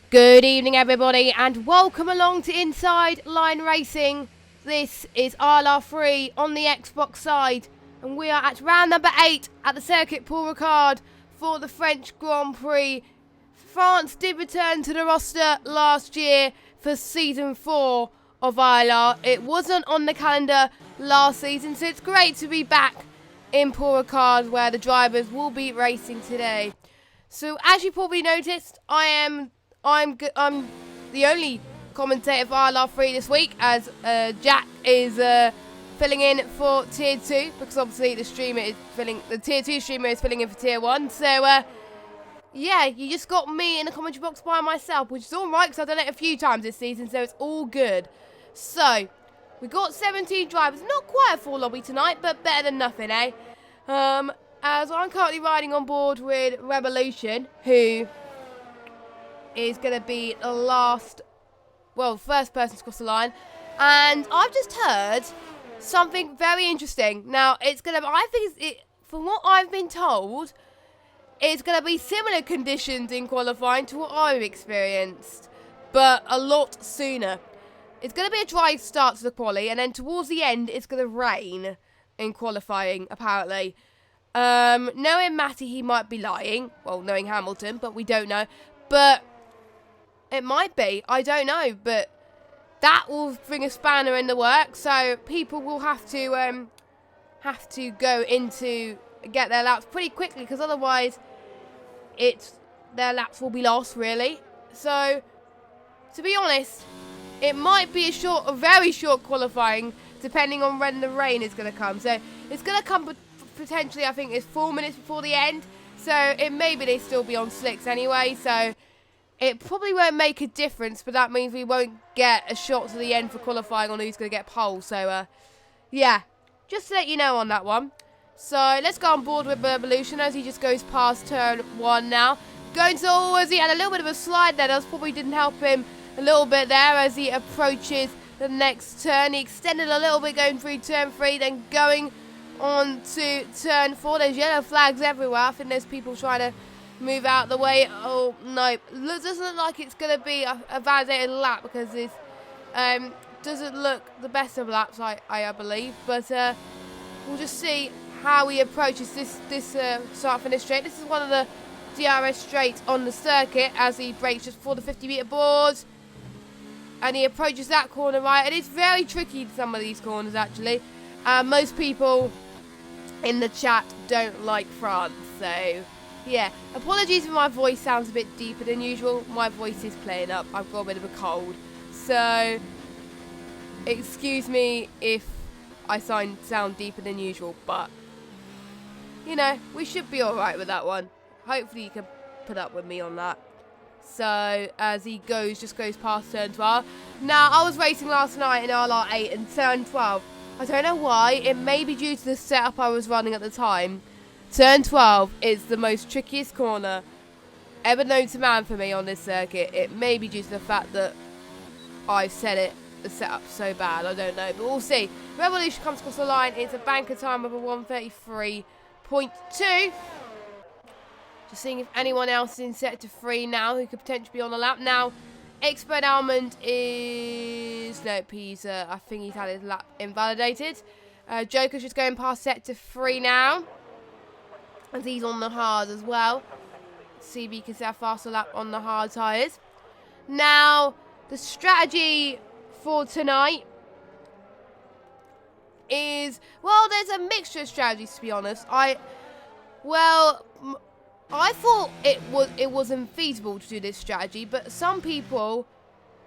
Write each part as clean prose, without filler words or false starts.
Good evening, everybody, and welcome along to Inside Line Racing. This is ILR3 on the Xbox side, and we are at round number 8 at the Circuit Paul Ricard for the French Grand Prix. France did return to the roster last year for Season 4 of ILR. It wasn't on the calendar last season, so it's great to be back in Paul Ricard where the drivers will be racing today. So as you probably noticed, I'm the only commentator for ILR3 this week, as Jack is filling in for Tier 2, because obviously the Tier 2 streamer is filling in for Tier 1. So, yeah, you just got me in the commentary box by myself, which is alright, because I've done it a few times this season, so it's all good. So, we got 17 drivers. Not quite a full lobby tonight, but better than nothing, eh? As I'm currently riding on board with Revolution, who is going to be the first person to cross the line. And I've just heard something very interesting. Now, from what I've been told, it's going to be similar conditions in qualifying to what I've experienced, but a lot sooner. It's going to be a dry start to the quali, and then towards the end, it's going to rain in qualifying, apparently. Knowing Matty, he might be lying. Well, knowing Hamilton, but we don't know. But it might be. I don't know. But that will bring a spanner in the works. So people will have to get their laps pretty quickly, because otherwise their laps will be lost, really. So to be honest, it might be a very short qualifying, depending on when the rain is going to come. So it's going to come potentially, I think it's 4 minutes before the end. So it maybe they still be on slicks anyway. So it probably won't make a difference, but that means we won't get a shot to the end for qualifying on who's going to get pole. So, yeah, just to let you know on that one. So let's go on board with Revolution as he just goes past turn 1 now. Going towards, he had a little bit of a slide there. That probably didn't help him a little bit there as he approaches the next turn. He extended a little bit going through turn 3, then going on to turn 4. There's yellow flags everywhere. I think there's people trying to move out the way. Oh no, it doesn't look like it's going to be a validated lap, because it doesn't look the best of laps, I believe. But we'll just see how he approaches this start finish straight. This is one of the DRS straights on the circuit as he brakes just before the 50-meter board. And he approaches that corner right. And it's very tricky, some of these corners, actually. Most people in the chat don't like France, so yeah. Apologies if my voice sounds a bit deeper than usual. My voice is playing up. I've got a bit of a cold, so excuse me if I sound deeper than usual, but you know, we should be alright with that one. Hopefully you can put up with me on that. So as he just goes past turn 12. Now, I was racing last night in ILR8 and turn 12. I don't know why. It may be due to the setup I was running at the time. Turn 12 is the most trickiest corner ever known to man for me on this circuit. It may be due to the fact that I set the setup so bad. I don't know, but we'll see. Revolution comes across the line. It's a banker time of a 1:33.2. Just seeing if anyone else is in sector 3 now who could potentially be on the lap. Now, Expert Almond is... Nope, I think he's had his lap invalidated. Joker's just going past sector 3 now, as he's on the hard as well. Let's see if he can set a faster lap on the hard tyres. Now, the strategy for tonight is... Well, there's a mixture of strategies, to be honest. I thought it wasn't feasible to do this strategy, but some people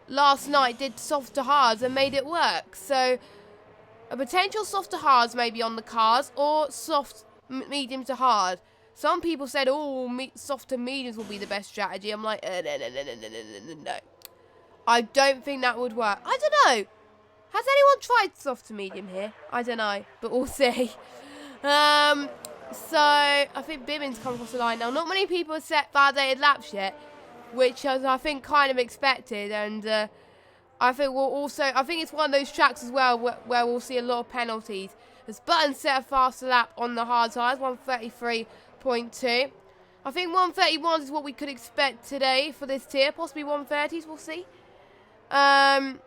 last night did soft to hards and made it work. So a potential soft to hards maybe on the cars, or soft medium to hard. Some people said, soft to mediums will be the best strategy. I'm like, no. I don't think that would work. I don't know. Has anyone tried soft to medium here? I don't know, but we'll see. So, I think Bibbins come across the line now. Not many people have set validated laps yet, which is, I think, kind of expected. And I think it's one of those tracks as well where we'll see a lot of penalties. As Button set a faster lap on the hard tyres, 1:33.2. I think 131s is what we could expect today for this tier. Possibly 130s, we'll see. But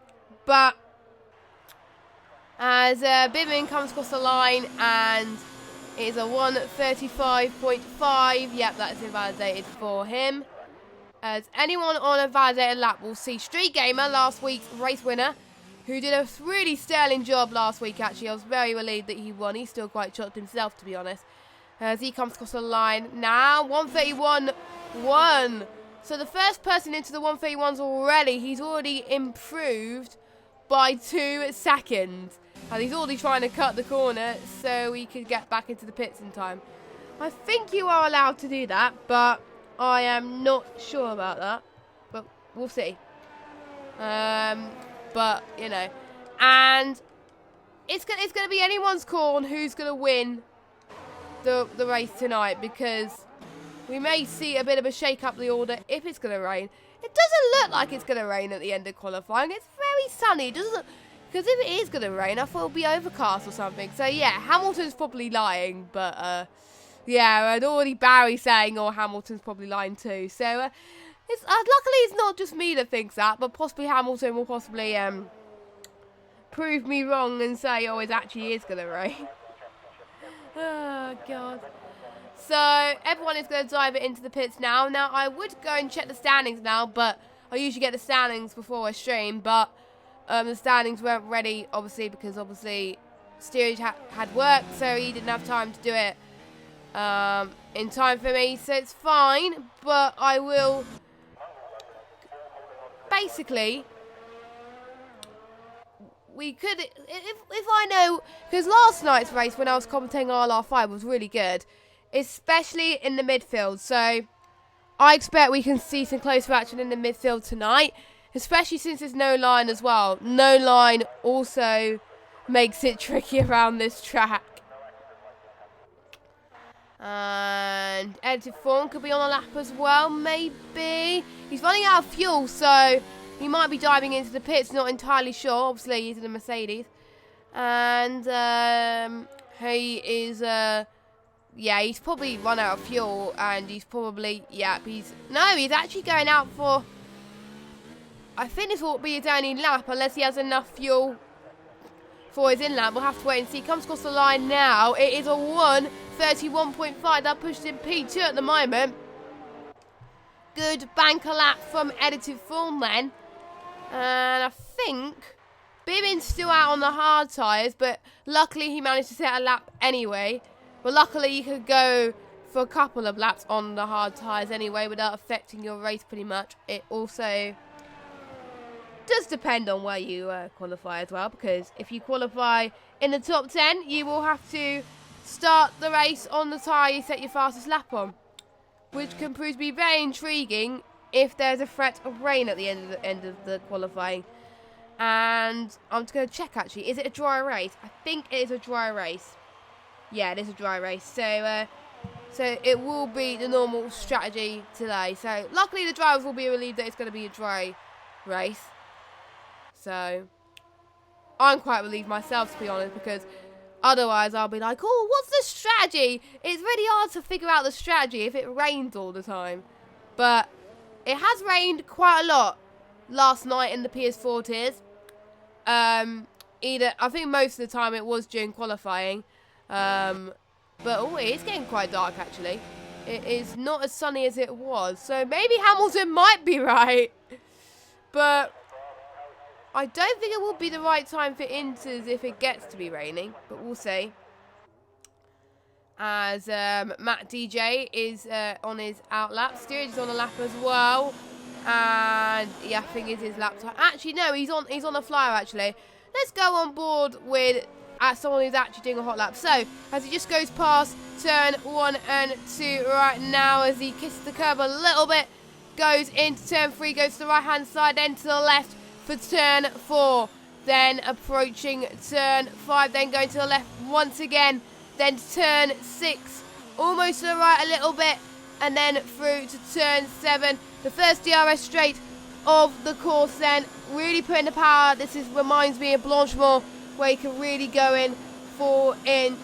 as Bibin comes across the line and it is a 135.5. Yep, that's invalidated for him. As anyone on a validated lap will see Street Gamer, last week's race winner, who did a really sterling job last week, actually. I was very relieved that he won. He's still quite shocked himself, to be honest. As he comes across the line now, 131.1. So the first person into the 131s already, he's already improved by 2 seconds. And he's already trying to cut the corner so he could get back into the pits in time. I think you are allowed to do that, but I am not sure about that. But we'll see. But, you know. And it's going to be anyone's call on who's going to win the race tonight, because we may see a bit of a shake up the order if it's going to rain. It doesn't look like it's going to rain at the end of qualifying. It's very sunny. It doesn't, because if it is going to rain, I thought it would be overcast or something. So yeah, Hamilton's probably lying, but yeah, and already Barry saying, oh, Hamilton's probably lying too. So luckily it's not just me that thinks that, but possibly Hamilton will possibly prove me wrong and say, oh, it actually is going to rain. Oh, God. So, everyone is going to dive it into the pits now. Now, I would go and check the standings now, but I usually get the standings before I stream. But the standings weren't ready, obviously, because obviously steerage had work, so he didn't have time to do it in time for me. So, it's fine, but I will basically... We could, if I know, because last night's race when I was commentating ILR3 was really good, especially in the midfield. So I expect we can see some closer action in the midfield tonight, especially since there's no line as well. No line also makes it tricky around this track. And edited form could be on a lap as well, maybe. He's running out of fuel, so he might be diving into the pits, not entirely sure. Obviously, he's in a Mercedes. And he is, yeah, he's probably run out of fuel. And he's probably, yeah, he's actually going out for, I think this will be his only lap, unless he has enough fuel for his in-lap. We'll have to wait and see. He comes across the line now. It is a 1:31.5. That pushed him P2 at the moment. Good banker lap from edited form then. And I think Bibin's still out on the hard tyres, but luckily he managed to set a lap anyway. But luckily you could go for a couple of laps on the hard tyres anyway without affecting your race pretty much. It also does depend on where you qualify as well, because if you qualify in the top 10, you will have to start the race on the tyre you set your fastest lap on, which can prove to be very intriguing if there's a threat of rain at the end of the qualifying. And I'm just going to check, actually. Is it a dry race? I think it is a dry race. Yeah, it is a dry race. So it will be the normal strategy today. So luckily the drivers will be relieved that it's going to be a dry race. So I'm quite relieved myself, to be honest, because otherwise I'll be like, oh, what's the strategy? It's really hard to figure out the strategy if it rains all the time. But it has rained quite a lot last night in the PS4 tiers. I think most of the time it was during qualifying. But oh, it is getting quite dark, actually. It is not as sunny as it was. So maybe Hamilton might be right. But I don't think it will be the right time for inters if it gets to be raining. But we'll see. As Matt DJ is on his out lap. Steerage is on a lap as well. And yeah, I think it's his lap time. Actually, no, he's on a flyer, actually. Let's go on board with someone who's actually doing a hot lap. So, as he just goes past turn 1 and 2 right now, as he kisses the curb a little bit, goes into turn 3, goes to the right-hand side, then to the left for turn 4. Then approaching turn 5, then going to the left once again. Then to turn 6, almost to the right a little bit, and then through to turn 7. The first DRS straight of the course then, really putting the power. This reminds me of Blanchemont, where you can really go in for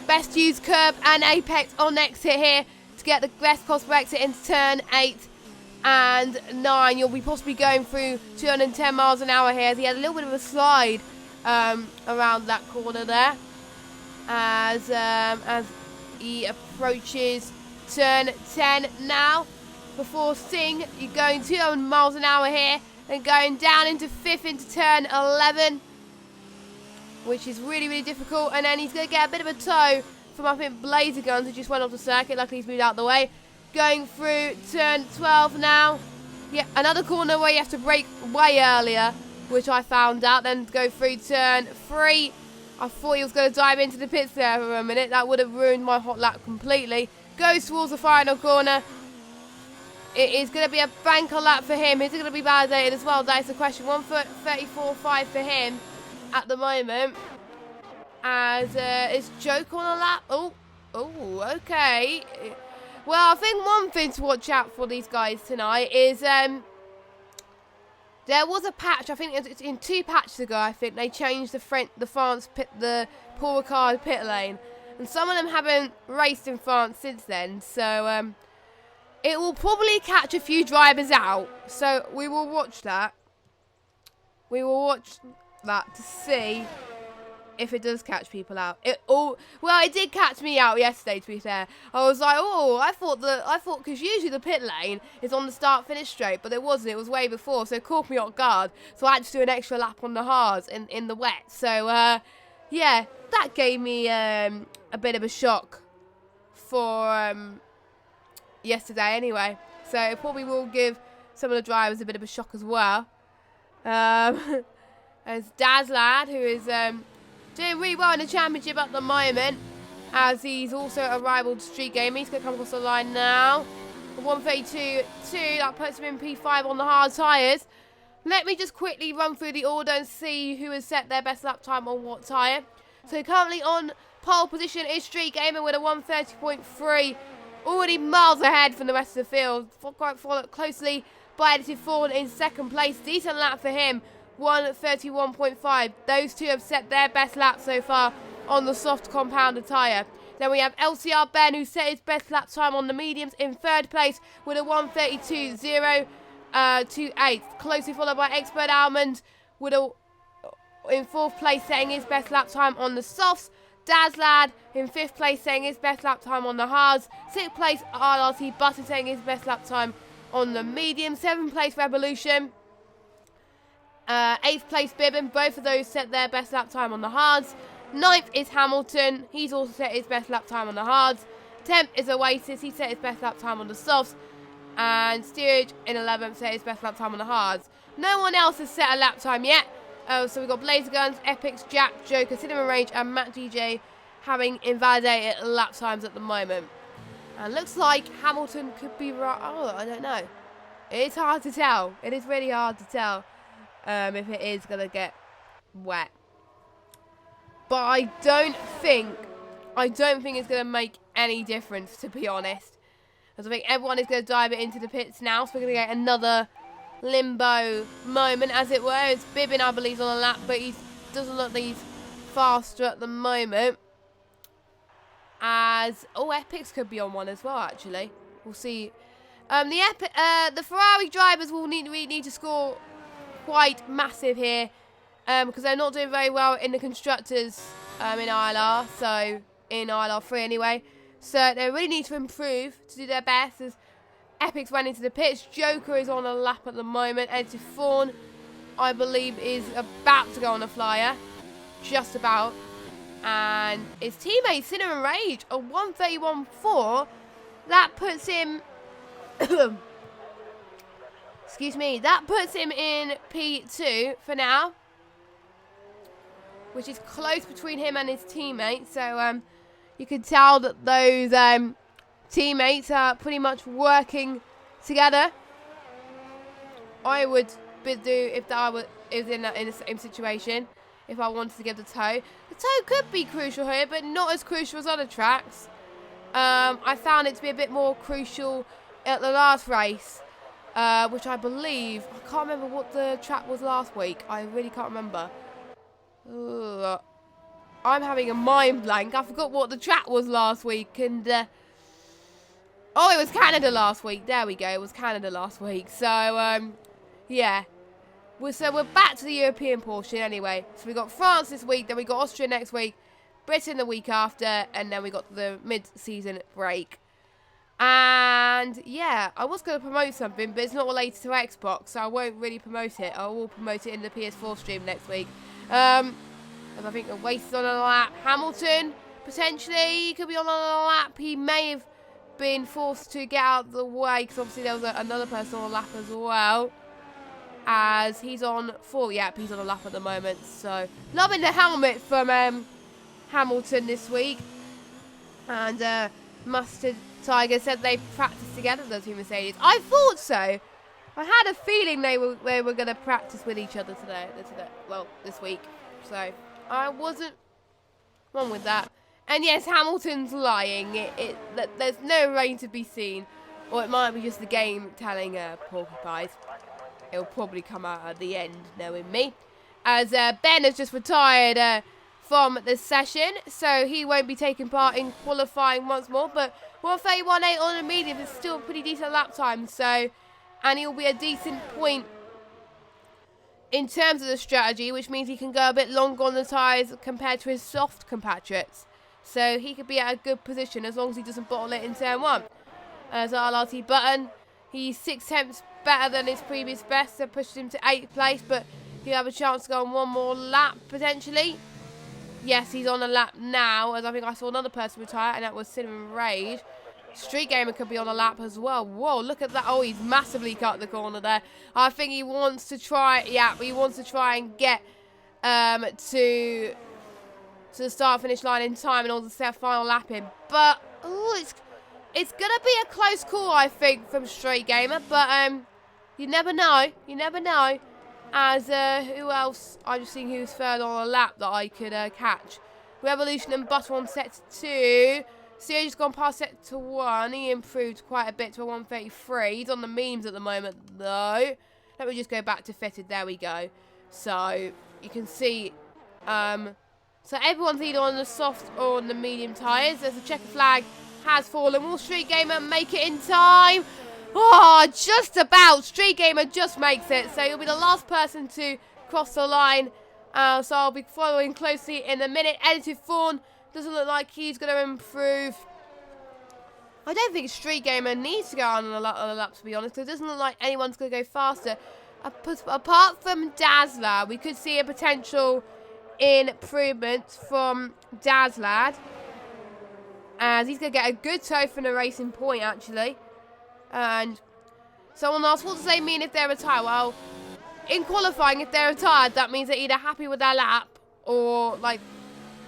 best use curb and apex on exit here to get the best possible exit into turn 8 and 9. You'll be possibly going through 210 miles an hour here. He had a little bit of a slide around that corner there as he approaches turn 10 now. Before seeing you're going 200 miles an hour here and going down into 5th into turn 11, which is really, really difficult. And then he's going to get a bit of a tow from, I think, Blazer Guns, who just went off the circuit. Luckily, he's moved out of the way. Going through turn 12 now. Yeah, another corner where you have to brake way earlier, which I found out. Then go through turn 3. I thought he was going to dive into the pits there for a minute. That would have ruined my hot lap completely. Goes towards the final corner. It is going to be a banker lap for him. Is it going to be validated as well? That is the question. 1:34.5 for him at the moment. As is Joke on a lap. Oh, okay. Well, I think one thing to watch out for these guys tonight is there was a patch. I think it's in 2 patches ago. I think they changed the France pit, the Paul Ricard pit lane, and some of them haven't raced in France since then. So it will probably catch a few drivers out. So we will watch that. We will watch that to see if it does catch people out. Well, it did catch me out yesterday, to be fair. I was like, I thought because usually the pit lane is on the start-finish straight, but it wasn't. It was way before, so it caught me off guard. So I had to do an extra lap on the hards in the wet. So, yeah, that gave me a bit of a shock for yesterday anyway. So it probably will give some of the drivers a bit of a shock as well. As Daz Lad, who is doing really well in the championship at the moment, as he's also a rival to Street Gamer. He's going to come across the line now. 1:32.2, that puts him in P5 on the hard tyres. Let me just quickly run through the order and see who has set their best lap time on what tyre. So currently on pole position is Street Gamer with a 1:30.3, already miles ahead from the rest of the field. Quite followed closely by Edited Fawn in second place. Decent lap for him. 1:31.5. Those two have set their best lap so far on the soft compounded tyre. Then we have LCR Ben, who set his best lap time on the mediums in third place with a 1:32.028. Closely followed by Expert Almond with in fourth place setting his best lap time on the softs. Daz Lad in fifth place setting his best lap time on the hards. Sixth place ILR3 Button setting his best lap time on the medium. Seventh place Revolution. 8th place Bibbin, both of those set their best lap time on the hards. 9th is Hamilton, he's also set his best lap time on the hards. 10th is Oasis, he set his best lap time on the softs. And Steerage in 11th set his best lap time on the hards. No one else has set a lap time yet. So we've got Blazer Guns, Epics, Jack, Joker, Cinema Range and Matt DJ having invalidated lap times at the moment. And looks like Hamilton could be right. Oh, I don't know. It's hard to tell. It is really hard to tell. If it is going to get wet. But I don't think it's going to make any difference, to be honest. Because I think everyone is going to dive it into the pits now. So we're going to get another limbo moment, as it were. It's Bibbin, I believe, on a lap, but he doesn't look like he's faster at the moment. As Epics could be on one as well, actually. We'll see. The Ferrari drivers will need to score quite massive here, because they're not doing very well in the constructors in ILR, so in ILR3 anyway. So they really need to improve to do their best. As Epics went into the pits, Joker is on a lap at the moment. Edited Fawn, I believe, is about to go on a flyer, just about. And his teammate Cinnamon Rage, a 1:31.4, that puts him. Excuse me, that puts him in P2 for now, which is close between him and his teammates. So you can tell that those teammates are pretty much working together. I would do if I was in the same situation, if I wanted to give the tow. The tow could be crucial here, but not as crucial as other tracks. I found it to be a bit more crucial at the last race. Which I believe, I can't remember what the track was last week. I really can't remember. Ugh. I'm having a mind blank. I forgot what the track was last week. And, Oh, it was Canada last week. There we go. It was Canada last week. So, yeah. So we're back to the European portion anyway. So we got France this week, then we got Austria next week, Britain the week after, and then we got the mid-season break. And yeah, I was going to promote something, but it's not related to Xbox, so I won't really promote it. I will promote it in the PS4 stream next week. As I think Waste on a lap. Hamilton, potentially, could be on a lap. He may have been forced to get out of the way, because obviously there was another person on a lap as well. As he's on 4, yep, he's on a lap at the moment. So, loving the helmet from Hamilton this week. And Mustard Tiger said they practiced together, those two Mercedes. I thought so. I had a feeling they were going to practice with each other this week. So, I wasn't wrong with that. And yes, Hamilton's lying. There's no rain to be seen. Or it might be just the game telling porcupines. It'll probably come out at the end, knowing me. As Ben has just retired from the session, so he won't be taking part in qualifying once more. But 1:31.8 on the medium is still a pretty decent lap time. So, and he'll be a decent point in terms of the strategy, which means he can go a bit longer on the tyres compared to his soft compatriots. So he could be at a good position as long as he doesn't bottle it in turn 1. As ILR3 Button, he's 6 tenths better than his previous best, so pushed him to 8th place, but he'll have a chance to go on one more lap potentially. Yes, he's on a lap now, as I think I saw another person retire, and that was Cinnamon Rage. Street Gamer could be on a lap as well. Whoa, look at that. Oh, he's massively cut the corner there. I think he wants to try, he wants to try and get to the start-finish line in time in order to set a final lap in. But, oh, it's going to be a close call, I think, from Street Gamer, but you never know. You never know. As, who else? I'm just seeing who's third on a lap that I could catch. Revolution and Butter on set to 2. Sierra just gone past set to 1. He improved quite a bit to a 1:33. He's on the memes at the moment, though. Let me just go back to fitted. There we go. So, you can see, so everyone's either on the soft or on the medium tyres. There's a checker flag has fallen. Will Street Gamer make it in time? Oh, just about. Street Gamer just makes it. So he'll be the last person to cross the line. So I'll be following closely in a minute. Edited Fawn doesn't look like he's going to improve. I don't think Street Gamer needs to go on a lap, to be honest. Because it doesn't look like anyone's going to go faster. Apart from Dazzler, we could see a potential improvement from Dazzlad. As he's going to get a good tow from the racing point, actually. And someone asked, what does they mean if they're retired? Well, in qualifying, if they're retired, that means they're either happy with their lap or, like,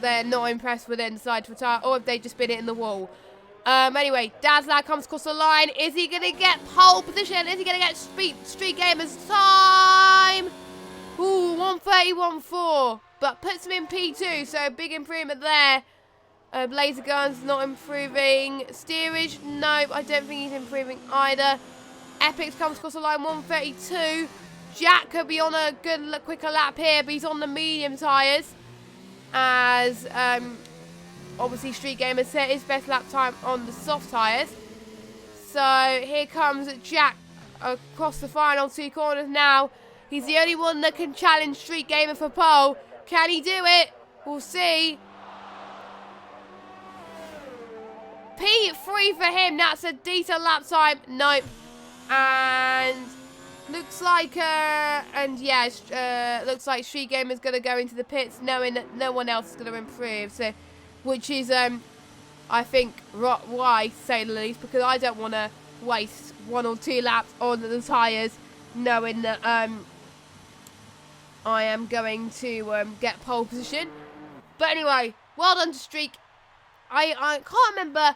they're not impressed with it and decide to retire, or if they've just been hitting the wall. Anyway, Dazzler comes across the line. Is he going to get pole position? Is he going to get Street Gamer's time? Ooh, 1:31.4. But puts him in P2, so big improvement there. Laser Gun's not improving. Steerage, nope, I don't think he's improving either. Epix comes across the line, 1:32. Jack could be on a good, quicker lap here, but he's on the medium tyres. As, obviously, Street Gamer set his best lap time on the soft tyres. So, here comes Jack across the final 2 corners now. He's the only one that can challenge Street Gamer for pole. Can he do it? We'll see. P3 for him. That's a decent lap time. Nope. And looks like, looks like Street Gamer's going to go into the pits knowing that no one else is going to improve. So, which is, I think, wise, to say the least, because I don't want to waste 1 or 2 laps on the tyres knowing that I am going to get pole position. But anyway, well done to Streak. I can't remember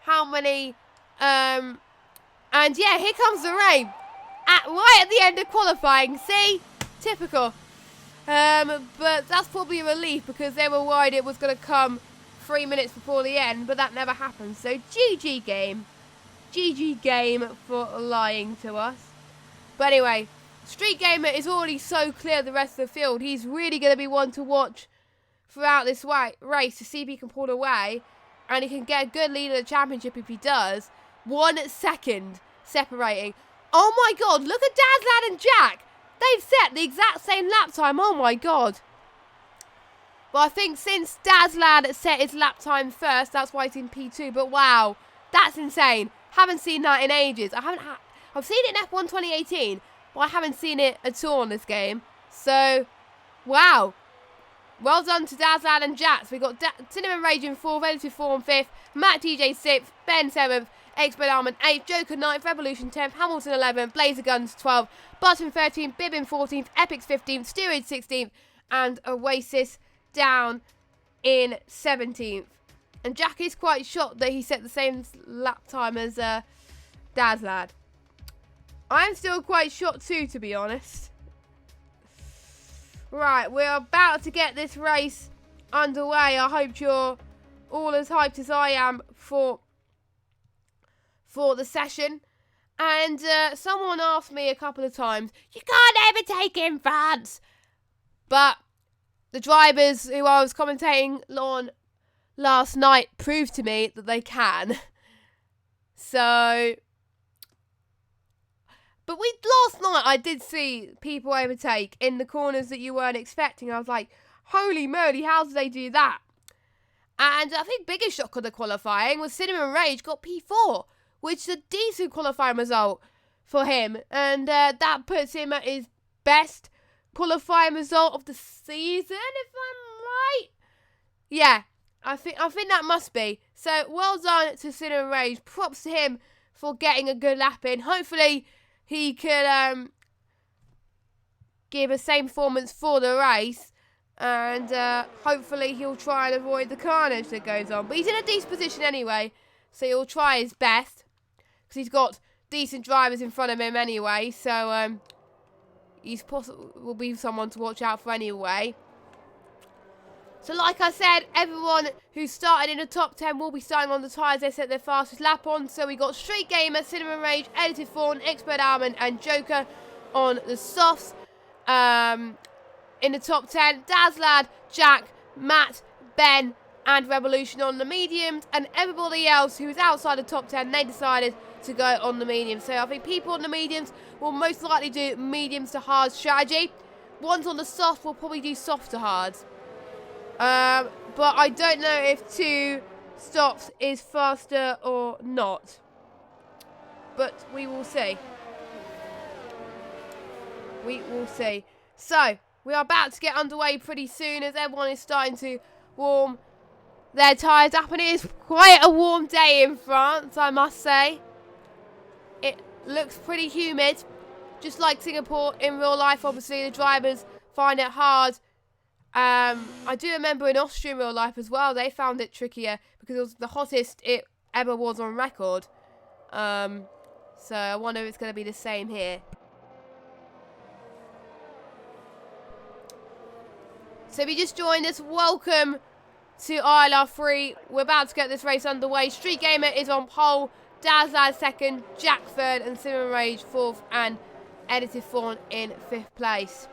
how many. And yeah, here comes the rain. Right at the end of qualifying. See? Typical. But that's probably a relief because they were worried it was going to come 3 minutes before the end. But that never happened. So GG game. GG game for lying to us. But anyway, Street Gamer is already so clear of the rest of the field. He's really going to be one to watch throughout this race to see if he can pull away. And he can get a good lead of the championship if he does. 1 second separating. Oh my God, look at Dad's Lad and Jack. They've set the exact same lap time. Oh my God. But I think since Dad's Lad set his lap time first, that's why he's in P2. But wow, that's insane. Haven't seen that in ages. I've seen it in F1 2018, but I haven't seen it at all in this game. So, wow. Well done to Dad's Lad and Jack. So we got Cinnamon Rage in 4th, Relative 4 and 5th, Matt DJ 6th, Ben 7th, XB1 8th, Joker 9th, Revolution 10th, Hamilton 11th, Blazer Guns 12th, Button 13th, Bibbin 14th, Epics 15th, Steerage 16th, and Oasis down in 17th. And Jack is quite shocked that he set the same lap time as Dad's Lad. I'm still quite shocked too, to be honest. Right, we're about to get this race underway. I hope you're all as hyped as I am for the session. And someone asked me a couple of times, you can't overtake in France. But the drivers who I was commentating on last night proved to me that they can. So, but last night I did see people overtake in the corners that you weren't expecting. I was like, holy moly, how did they do that? And I think biggest shock of the qualifying was Cinnamon Rage got P4, which is a decent qualifying result for him. And that puts him at his best qualifying result of the season, if I'm right. Yeah, I think that must be. So well done to Cinnamon Rage. Props to him for getting a good lap in. Hopefully he could give a same performance for the race. And hopefully he'll try and avoid the carnage that goes on. But he's in a decent position anyway, so he'll try his best. Because he's got decent drivers in front of him anyway. So will be someone to watch out for anyway. So like I said, everyone who started in the top 10 will be starting on the tyres they set their fastest lap on. So we got Street Gamer, Cinnamon Rage, Edited Fawn, Expert Almond and Joker on the softs. In the top 10, Dad's Lad, Jack, Matt, Ben and Revolution on the mediums. And everybody else who was outside the top 10, they decided to go on the mediums. So I think people on the mediums will most likely do mediums to hard strategy. Ones on the soft will probably do soft to hard. But I don't know if 2 stops is faster or not. But we will see. We will see. So, we are about to get underway pretty soon as everyone is starting to warm their tyres up. And it is quite a warm day in France, I must say. It looks pretty humid. Just like Singapore in real life, obviously, the drivers find it hard. I do remember in Austria in real life as well, they found it trickier because it was the hottest it ever was on record. So I wonder if it's going to be the same here. So if you just joined us, welcome to ILR3. We're about to get this race underway. Street Gamer is on pole, Dad's Lad second, Jack third, and Cinnamon Rage fourth, and Edited Fawn in 5th place.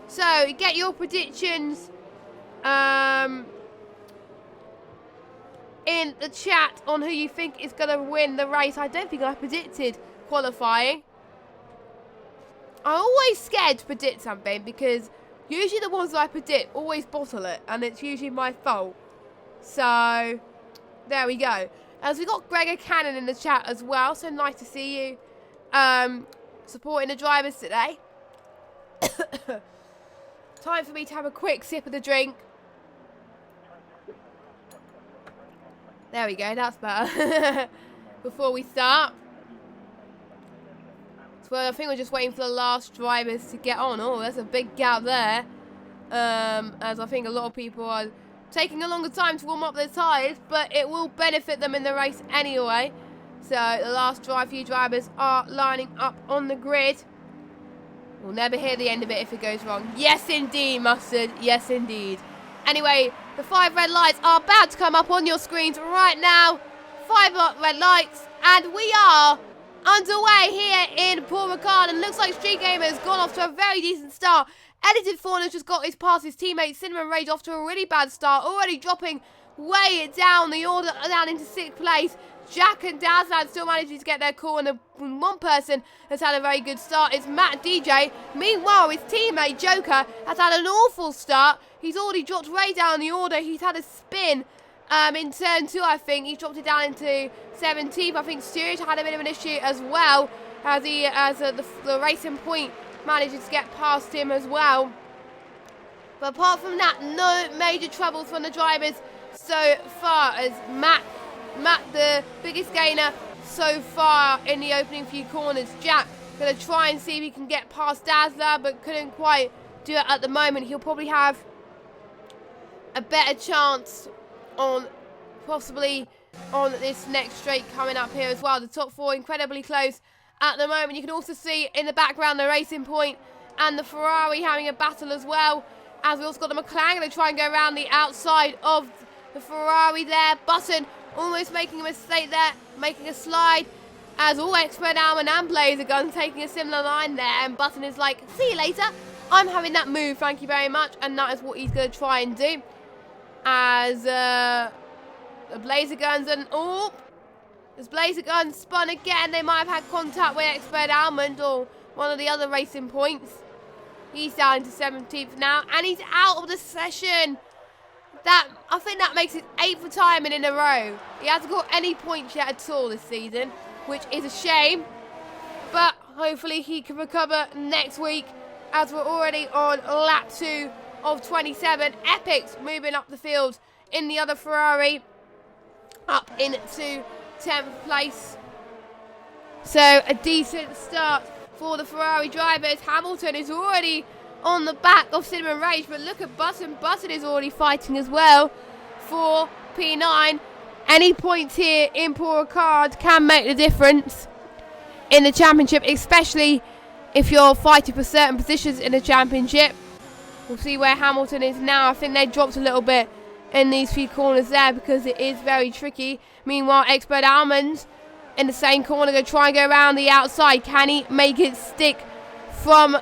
So, get your predictions in the chat on who you think is going to win the race. I don't think I predicted qualifying. I'm always scared to predict something because usually the ones that I predict always bottle it, and it's usually my fault. So, there we go. As we got Gregor Cannon in the chat as well, so nice to see you supporting the drivers today. Time for me to have a quick sip of the drink. There we go, that's better. Before we start. So I think we're just waiting for the last drivers to get on. Oh, there's a big gap there. As I think a lot of people are taking a longer time to warm up their tyres, but it will benefit them in the race anyway. So the last few drivers are lining up on the grid. We'll never hear the end of it if it goes wrong. Yes, indeed, Mustard. Yes, indeed. Anyway, the 5 red lights are about to come up on your screens right now. 5 red lights, and we are underway here in Paul Ricard. And looks like Street Gamer has gone off to a very decent start. Edited Fawn has just got past his teammate Cinnamon Rage off to a really bad start, already dropping way down the order down into 6th place. Jack and Dazlad still managing to get their call, and one person has had a very good start. It's Matt DJ. Meanwhile, his teammate Joker has had an awful start. He's already dropped way down the order. He's had a spin in turn 2, I think. He dropped it down into 17th. I think Stuart had a bit of an issue as well, as the Racing Point manages to get past him as well. But apart from that, no major troubles from the drivers so far, as Matt, the biggest gainer so far in the opening few corners. Jack going to try and see if he can get past Dazzler, but couldn't quite do it at the moment. He'll probably have a better chance on possibly on this next straight coming up here as well. The top 4 incredibly close at the moment. You can also see in the background the Racing Point and the Ferrari having a battle as well, as we also got the McLaren going to try and go around the outside of the Ferrari there. Button almost making a mistake there, making a slide, as all Expert Alman and Blazer Gun taking a similar line there, and Button is like, see you later, I'm having that move, thank you very much, and that is what he's going to try and do. As the Blazer Guns, and as Blazer Guns spun again, they might have had contact with Expert Almond or one of the other Racing Points. He's down into 17th now, and he's out of the session. I think that makes it 8th retirement in a row. He hasn't got any points yet at all this season, which is a shame. But hopefully he can recover next week, as we're already on lap 2 of 27. Epic's moving up the field in the other Ferrari, up into 10th place. So a decent start for the Ferrari drivers. Hamilton is already on the back of Cinnamon Rage, but look at Button. Button is already fighting as well for P9. Any points here in Paul Ricard can make the difference in the championship, especially if you're fighting for certain positions in the championship. We'll see where Hamilton is now. I think they dropped a little bit in these few corners there because it is very tricky. Meanwhile, Expert Almonds in the same corner, going to try and go around the outside. Can he make it stick from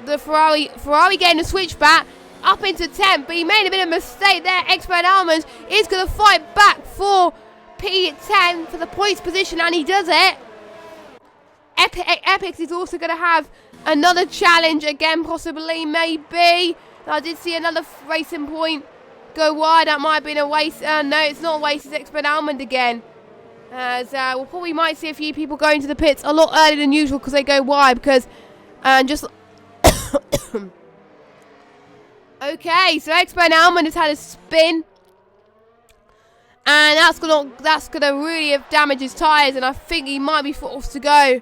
the Ferrari? Ferrari getting the switchback up into 10th, but he made a bit of a mistake there. Expert Almonds is going to fight back for P10 for the points position, and he does it. Epics is also going to have another challenge again, possibly, maybe. I did see another Racing Point go wide. That might have been a waste. No, it's not a waste. It's Expert Almond again. As we probably might see a few people going to the pits a lot earlier than usual because they go wide. Because just okay, so Expert Almond has had a spin, and that's gonna really have damaged his tyres, and I think he might be forced to go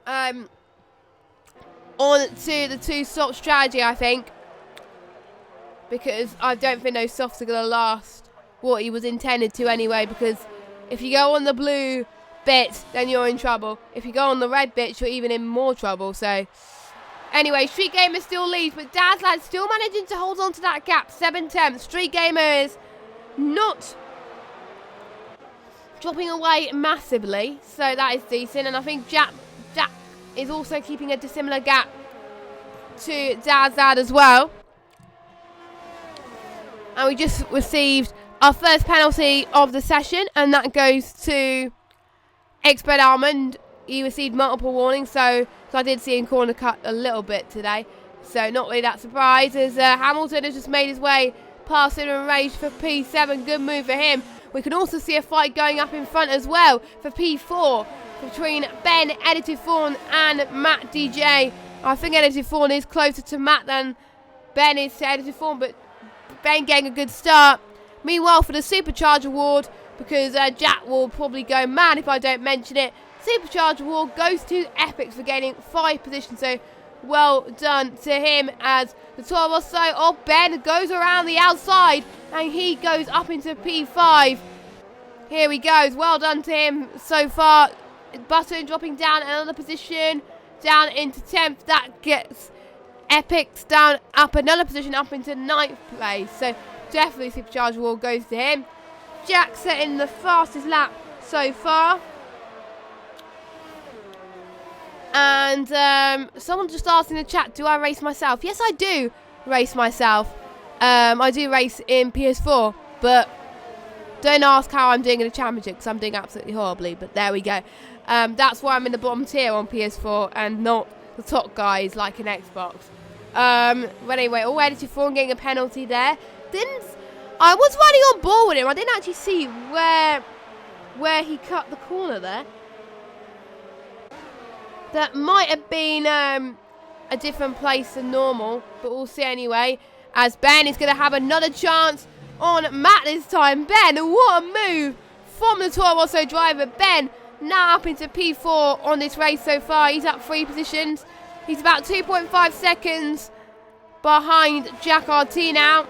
on to the 2-stop strategy, I think, because I don't think those softs are going to last what he was intended to anyway, because if you go on the blue bit, then you're in trouble. If you go on the red bit, you're even in more trouble. So anyway, Street Gamer still leads, but Dazlad still managing to hold on to that gap, 7/10. Street Gamer is not dropping away massively, so that is decent, and I think Jack is also keeping a dissimilar gap to Dazlad as well. And we just received our first penalty of the session, and that goes to Expert Almond. He received multiple warnings, so I did see him corner cut a little bit today, so not really that surprised, as Hamilton has just made his way past him and rage for P7. Good move for him. We can also see a fight going up in front as well for P4 between Ben Edited Fawn and Matt DJ. I think Edited Fawn is closer to Matt than Ben is to Edited Fawn, but Ben getting a good start. Meanwhile, for the Supercharge Award, because Jack will probably go mad if I don't mention it, Supercharge Award goes to Epics for gaining 5 positions, so well done to him, as the 12 or so of Ben goes around the outside and he goes up into P5. Here he goes, well done to him so far. Button dropping down another position, down into 10th. That gets Epics down up another position, up into 9th place. So definitely Supercharge Award goes to him. Jack setting the fastest lap so far. And someone just asked in the chat, do I race myself? Yes, I do race myself. I do race in PS4, but Don't ask how I'm doing in the championship, because I'm doing absolutely horribly, but there we go. That's why I'm in the bottom tier on PS4 and not the top guys like in Xbox. But anyway, already to 4 getting a penalty there. I was running on ball with him. I didn't actually see where he cut the corner there. That might have been a different place than normal, but we'll see anyway. As Ben is going to have another chance on Matt this time. Ben, what a move from the Toro Rosso driver. Ben now up into P4 on this race so far. He's up 3 positions. He's about 2.5 seconds behind Jack RT now.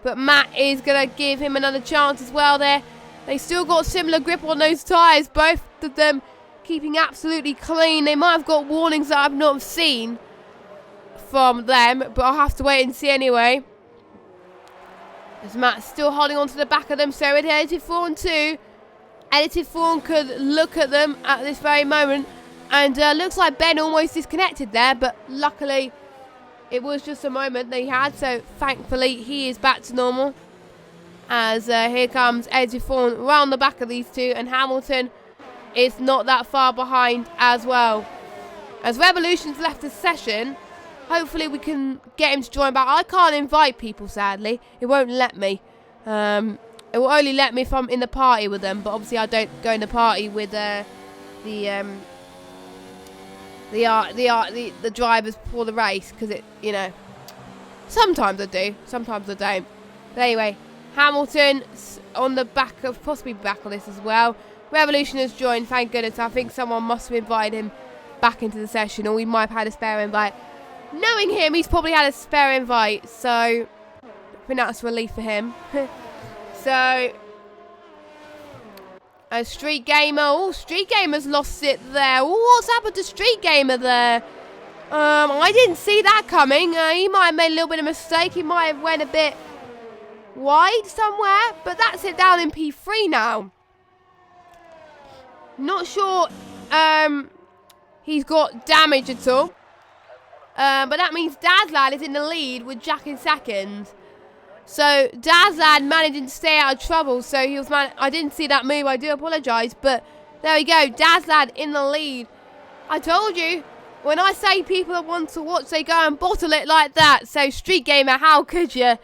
But Matt is going to give him another chance as well there. They still got similar grip on those tyres. Both of them keeping absolutely clean. They might have got warnings that I've not seen from them, but I'll have to wait and see anyway. As Matt's still holding on to the back of them, so it edited 4 and 2. Edited 4 could look at them at this very moment, and looks like Ben almost disconnected there, but luckily it was just a moment they had, so thankfully he is back to normal. As here comes Edited 4 round the back of these two, and Hamilton is not that far behind as well. As Revolution's left the session, hopefully we can get him to join back. I can't invite people, sadly. It won't let me. It will only let me if I'm in the party with them, but obviously I don't go in the party with the drivers before the race, because it, you know, sometimes I do, sometimes I don't. But anyway, Hamilton on the back of, possibly back on this as well. Revolution has joined, thank goodness. I think someone must have invited him back into the session, or we might have had a spare invite. Knowing him, he's probably had a spare invite, so I think that's a relief for him. So, a Street Gamer. Oh, Street Gamer's lost it there. Oh, what's happened to Street Gamer there? I didn't see that coming. He might have made a little bit of a mistake. He might have went a bit wide somewhere, but that's it down in P3 now. Not sure he's got damage at all. But that means Dazlad is in the lead with Jack in second. So Dazlad managing to stay out of trouble. So he was I didn't see that move. I do apologise. But there we go. Dazlad in the lead. I told you, when I say people that want to watch, they go and bottle it like that. So Street Gamer, how could you?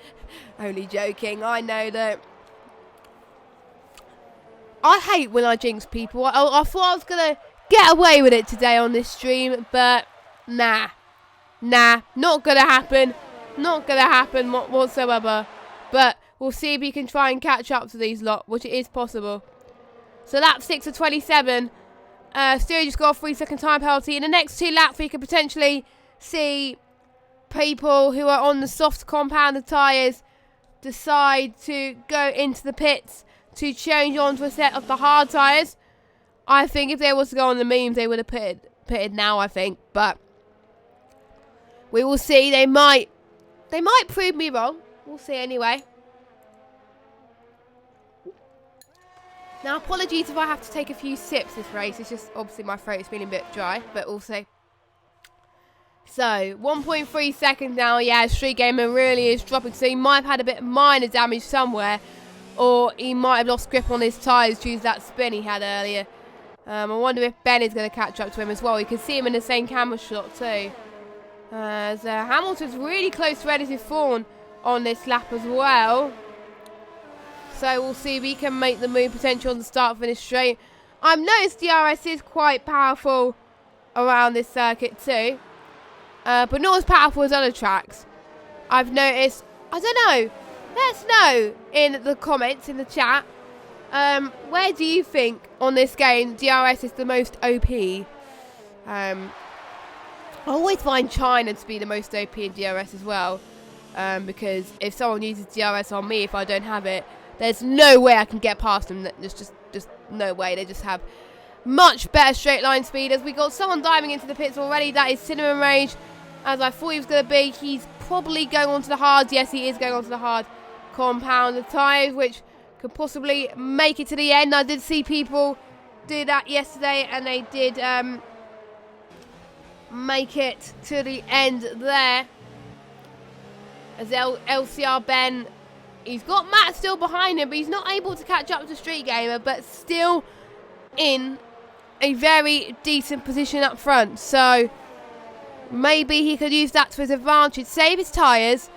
Only joking. I know that. I hate when I jinx people. I thought I was going to get away with it today on this stream. But nah. Nah, not going to happen. Not going to happen whatsoever. But we'll see if he can try and catch up to these lot, which it is possible. So lap 6 of 27. Stewie just got a 3-second time penalty. In the next 2 laps, we could potentially see people who are on the soft compounded tyres decide to go into the pits to change onto a set of the hard tyres. I think if they was to go on the memes, they would have pitted now, I think. But we will see. They might prove me wrong. We'll see anyway. Now, apologies if I have to take a few sips this race. It's just, obviously, my throat is feeling a bit dry. But we'll see. So, 1.3 seconds now. Yeah, Street Gamer really is dropping. So, he might have had a bit of minor damage somewhere. Or he might have lost grip on his tyres due to that spin he had earlier. I wonder if Ben is going to catch up to him as well. You can see him in the same camera shot too. As Hamilton's really close to Edited Fawn on this lap as well. So we'll see if he can make the move potential on the start-finish straight. I've noticed DRS is quite powerful around this circuit too. But not as powerful as other tracks. I've noticed, I don't know. Let us know in the comments, in the chat. Where do you think on this game DRS is the most OP? I always find China to be the most OP in DRS as well. Because if someone uses DRS on me, if I don't have it, there's no way I can get past them. There's just no way. They just have much better straight line speed. As we got someone diving into the pits already. That is Cinnamon Rage. As I thought he was going to be. He's probably going on to the hard. Yes, he is going on to the hard compound tyres, which could possibly make it to the end. I did see people do that yesterday, and they did make it to the end there. As LCR Ben He's got Matt still behind him, but he's not able to catch up to Street Gamer, but still in a very decent position up front. So maybe he could use that to his advantage, save his tyres,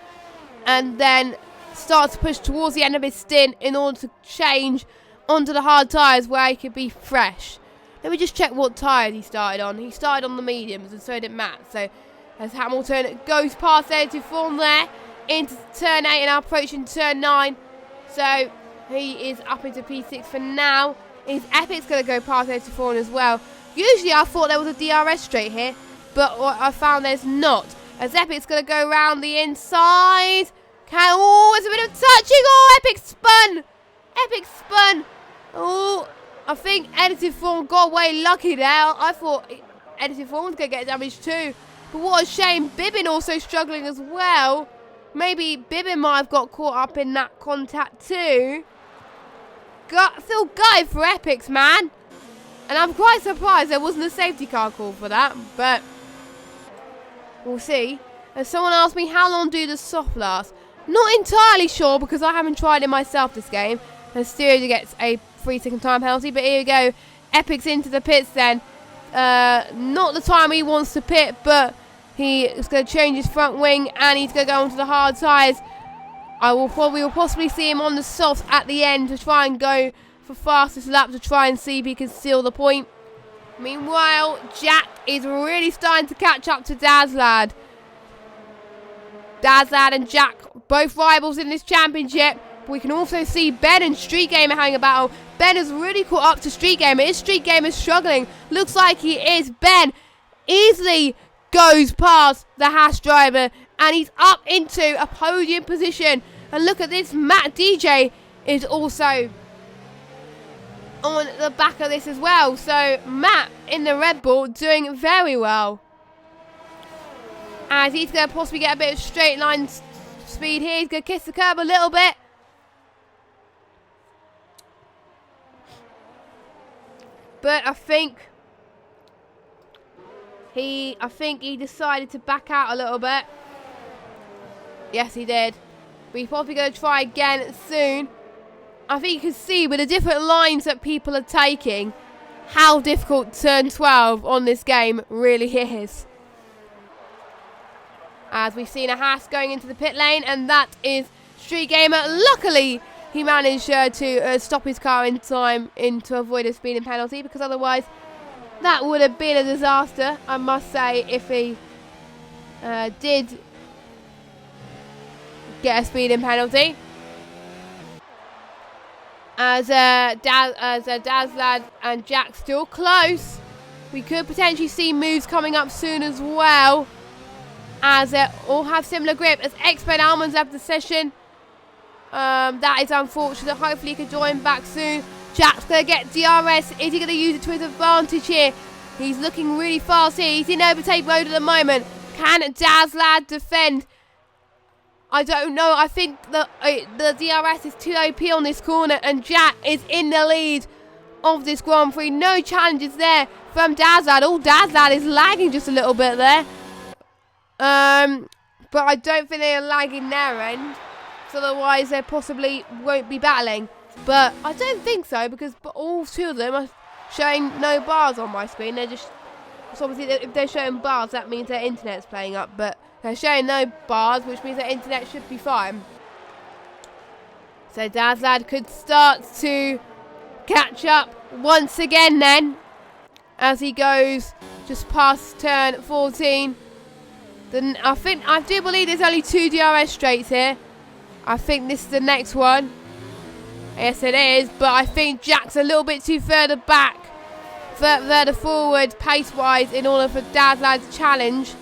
and then start to push towards the end of his stint in order to change onto the hard tyres where he could be fresh. Let me just check what tyres he started on. He started on the mediums, and so did Matt. So as Hamilton goes past Edited Form there, into turn 8 and now approaching turn 9. So he is up into P6 for now. Is Epic's going to go past Edited Form as well? Usually I thought there was a DRS straight here, but I found there's not. As Epic's going to go around the inside. Oh, it's a bit of touching. Oh, Epic spun. Epic spun. Oh, I think Edited Form got away lucky there. I thought Edited Form was going to get damaged too. But what a shame. Bibbin also struggling as well. Maybe Bibbin might have got caught up in that contact too. Feel gutted for Epics, man. And I'm quite surprised there wasn't a safety car call for that. But we'll see. And someone asked me, how long do the soft last? Not entirely sure because I haven't tried it myself this game. And Stereo gets a 3-second time penalty. But here we go. Epics into the pits then. Not the time he wants to pit, but he is going to change his front wing and he's going to go onto the hard tyres. We will possibly see him on the softs at the end to try and go for fastest lap to try and see if he can seal the point. Meanwhile, Jack is really starting to catch up to Dazlad. Dazlad and Jack, both rivals in this championship. We can also see Ben and Street Gamer having a battle. Ben has really caught up to Street Gamer. Is Street Gamer struggling? Looks like he is. Ben easily goes past the Haas driver and he's up into a podium position. And look at this, Matt DJ is also on the back of this as well. So Matt in the Red Bull doing very well. As he's going to possibly get a bit of straight line speed here. He's going to kiss the curb a little bit. But I think he decided to back out a little bit. Yes, he did. But he's probably going to try again soon. I think you can see with the different lines that people are taking how difficult turn 12 on this game really is. As we've seen a Haas going into the pit lane, and that is Street Gamer. Luckily, he managed to stop his car in time to avoid a speeding penalty, because otherwise that would have been a disaster, I must say, if he did get a speeding penalty. As Dazlad and Jack still close. We could potentially see moves coming up soon as well, as they all have similar grip. As XB1 Almonds left the session. That is unfortunate. Hopefully he can join back soon. Jack's going to get DRS. Is he going to use it to his advantage here? He's looking really fast here. He's in overtake mode at the moment. Can Dazlad defend? I don't know. I think the DRS is too OP on this corner, and Jack is in the lead of this Grand Prix. No challenges there from Dazlad. Oh, Dazlad is lagging just a little bit there. But I don't think they are lagging their end. So otherwise they possibly won't be battling. But I don't think so, because all two of them are showing no bars on my screen. They're just, so obviously if they're showing bars, that means their internet's playing up. But they're showing no bars, which means their internet should be fine. So Dazlad could start to catch up once again then, as he goes just past turn 14. Then I do believe there's only 2 DRS straights here. I think this is the next one. Yes, it is. But I think Jack's a little bit too further back, further forward pace-wise in order for Dazlad to challenge.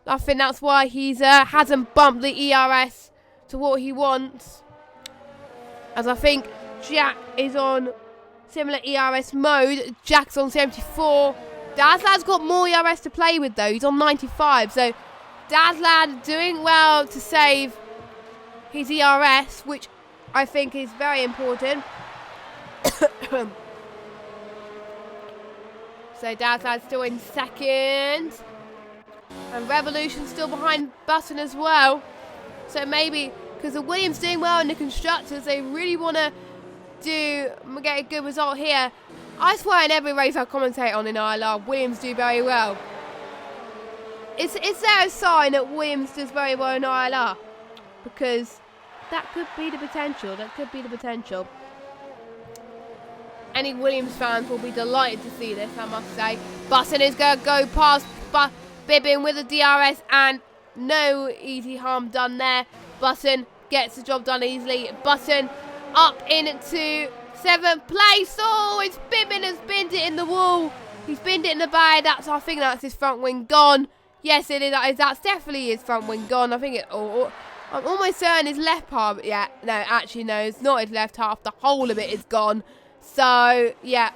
I think that's why he's hasn't bumped the ERS to what he wants. As I think Jack is on similar ERS mode. Jack's on 74. Dazlad's got more ERS to play with though. He's on 95. So Dazlad doing well to save his ERS, which I think is very important. So Dazlad's still in second. And Revolution's still behind Button as well. So maybe because the Williams doing well in the constructors. They really want to get a good result here. I swear in every race I commentate on in ILR, Williams do very well. Is there a sign that Williams does very well in ILR? Because that could be the potential. That could be the potential. Any Williams fans will be delighted to see this, I must say. Button is going to go past Bibbin with a DRS, and no easy harm done there. Button gets the job done easily. Button up into 7th place. Oh, it's Bibbin has binned it in the wall. He's binned it in the bay. I think that's his front wing gone. Yes, it is. That's definitely his front wing gone. I think it. I'm almost certain his left half. Yeah, no, actually no, it's not his left half. The whole of it is gone. So yeah,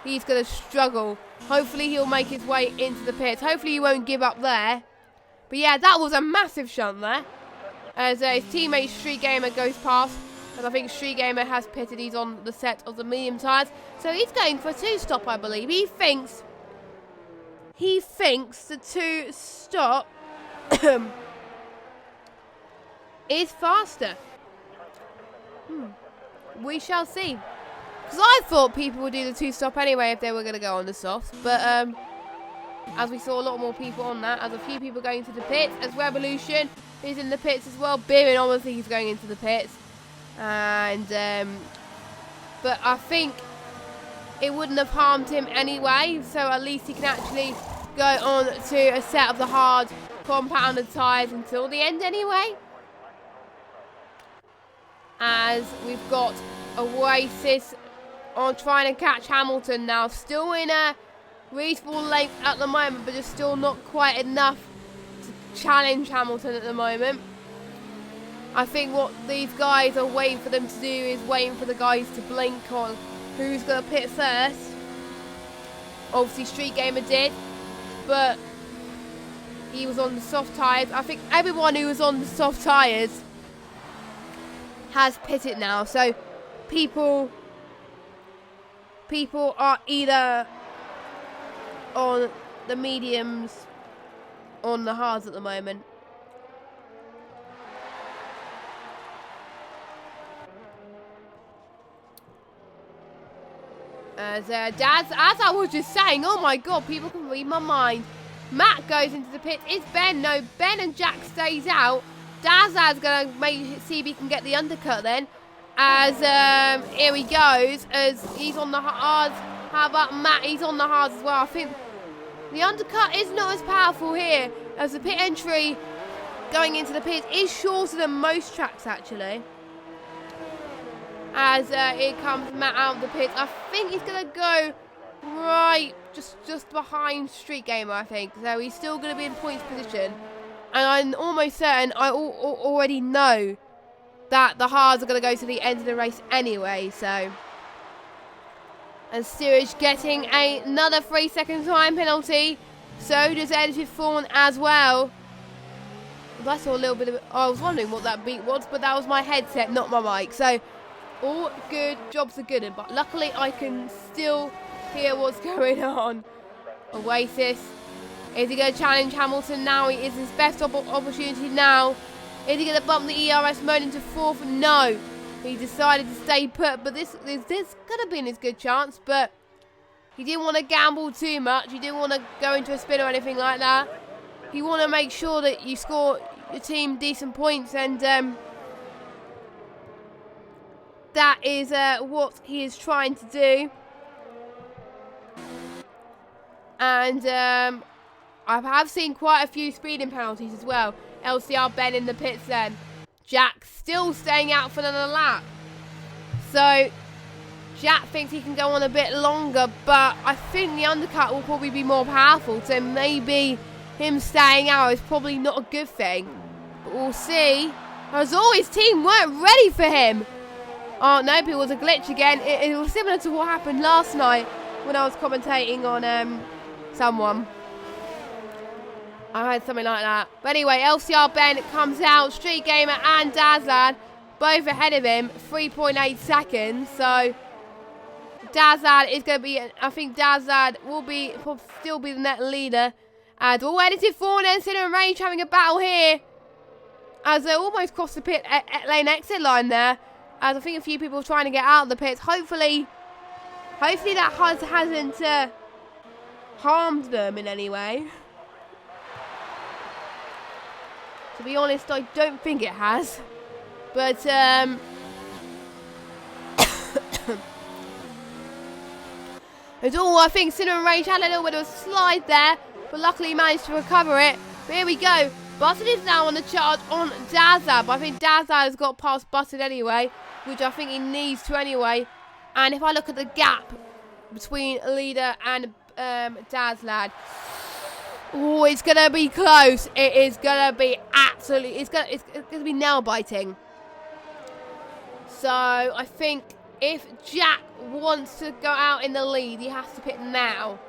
he's gonna struggle. Hopefully he'll make his way into the pits. Hopefully he won't give up there. But yeah, that was a massive shunt there. As his teammate Street Gamer goes past. And I think Street Gamer has pitted. He's on the set of the medium tyres. So he's going for a 2-stop, I believe. He thinks the 2-stop is faster. We shall see. Because I thought people would do the 2-stop anyway if they were going to go on the softs. But as we saw a lot more people on that, as a few people going to the pits, as Revolution is in the pits as well. Birin, obviously, he's going into the pits. And but I think it wouldn't have harmed him anyway. So at least he can actually go on to a set of the hard compounded tyres until the end anyway. As we've got Oasis on trying to catch Hamilton now. Still in a reasonable length at the moment, but just still not quite enough to challenge Hamilton at the moment. I think what these guys are waiting for them to do is waiting for the guys to blink on who's going to pit first. Obviously Street Gamer did, but he was on the soft tyres. I think everyone who was on the soft tyres has pitted now, so people are either on the mediums or on the hards at the moment. As I was just saying, oh my god, people can read my mind. Matt goes into the pit. It's Ben. No, Ben and Jack stays out. Daz's going to see if he can get the undercut then. As here he goes, as he's on the hards. How about Matt? He's on the hards as well. I think the undercut is not as powerful here, as the pit entry going into the pit is shorter than most tracks actually. As here comes Matt out of the pit. I think he's going to go right just behind Street Gamer, I think. So he's still going to be in points position. And I'm almost certain, I already know that the hards are going to go to the end of the race anyway, so. And Steerage getting another 3-second time penalty. So does Edited Fawn as well. I saw a little bit of it. I was wondering what that beat was, but that was my headset, not my mic. So, all good, jobs are good. But luckily, I can still hear what's going on. Oasis. Is he going to challenge Hamilton now? It is his best opportunity now. Is he going to bump the ERS mode into 4th? No. He decided to stay put, but this could have been his good chance, but he didn't want to gamble too much. He didn't want to go into a spin or anything like that. You want to make sure that you score your team decent points, and that is what he is trying to do. And I have seen quite a few speeding penalties as well. LCR Ben in the pits then. Jack still staying out for another lap. So Jack thinks he can go on a bit longer, but I think the undercut will probably be more powerful. So maybe him staying out is probably not a good thing. But we'll see. As always, team weren't ready for him. Oh, nope, it was a glitch again. It was similar to what happened last night when I was commentating on someone. I heard something like that. But anyway, LCR Ben comes out. Street Gamer and Dazlad both ahead of him. 3.8 seconds. So Dazlad is going to be, I think Dazlad will still be the net leader. And all Edited Fawn and Sinner and Rage having a battle here. as they almost crossed the pit lane exit line there. As I think a few people are trying to get out of the pits. Hopefully that hasn't harmed them in any way. To be honest, I don't think it has. But, I think Cinnamon Rage had a little bit of a slide there, but luckily he managed to recover it. But here we go. Button is now on the charge on Dazad, but I think Dazad has got past Button anyway, which I think he needs to anyway. And if I look at the gap between leader and Dazad, oh, it's gonna be close. It is gonna be absolutely. It's gonna be nail biting. So I think if Jack wants to go out in the lead, he has to pit now,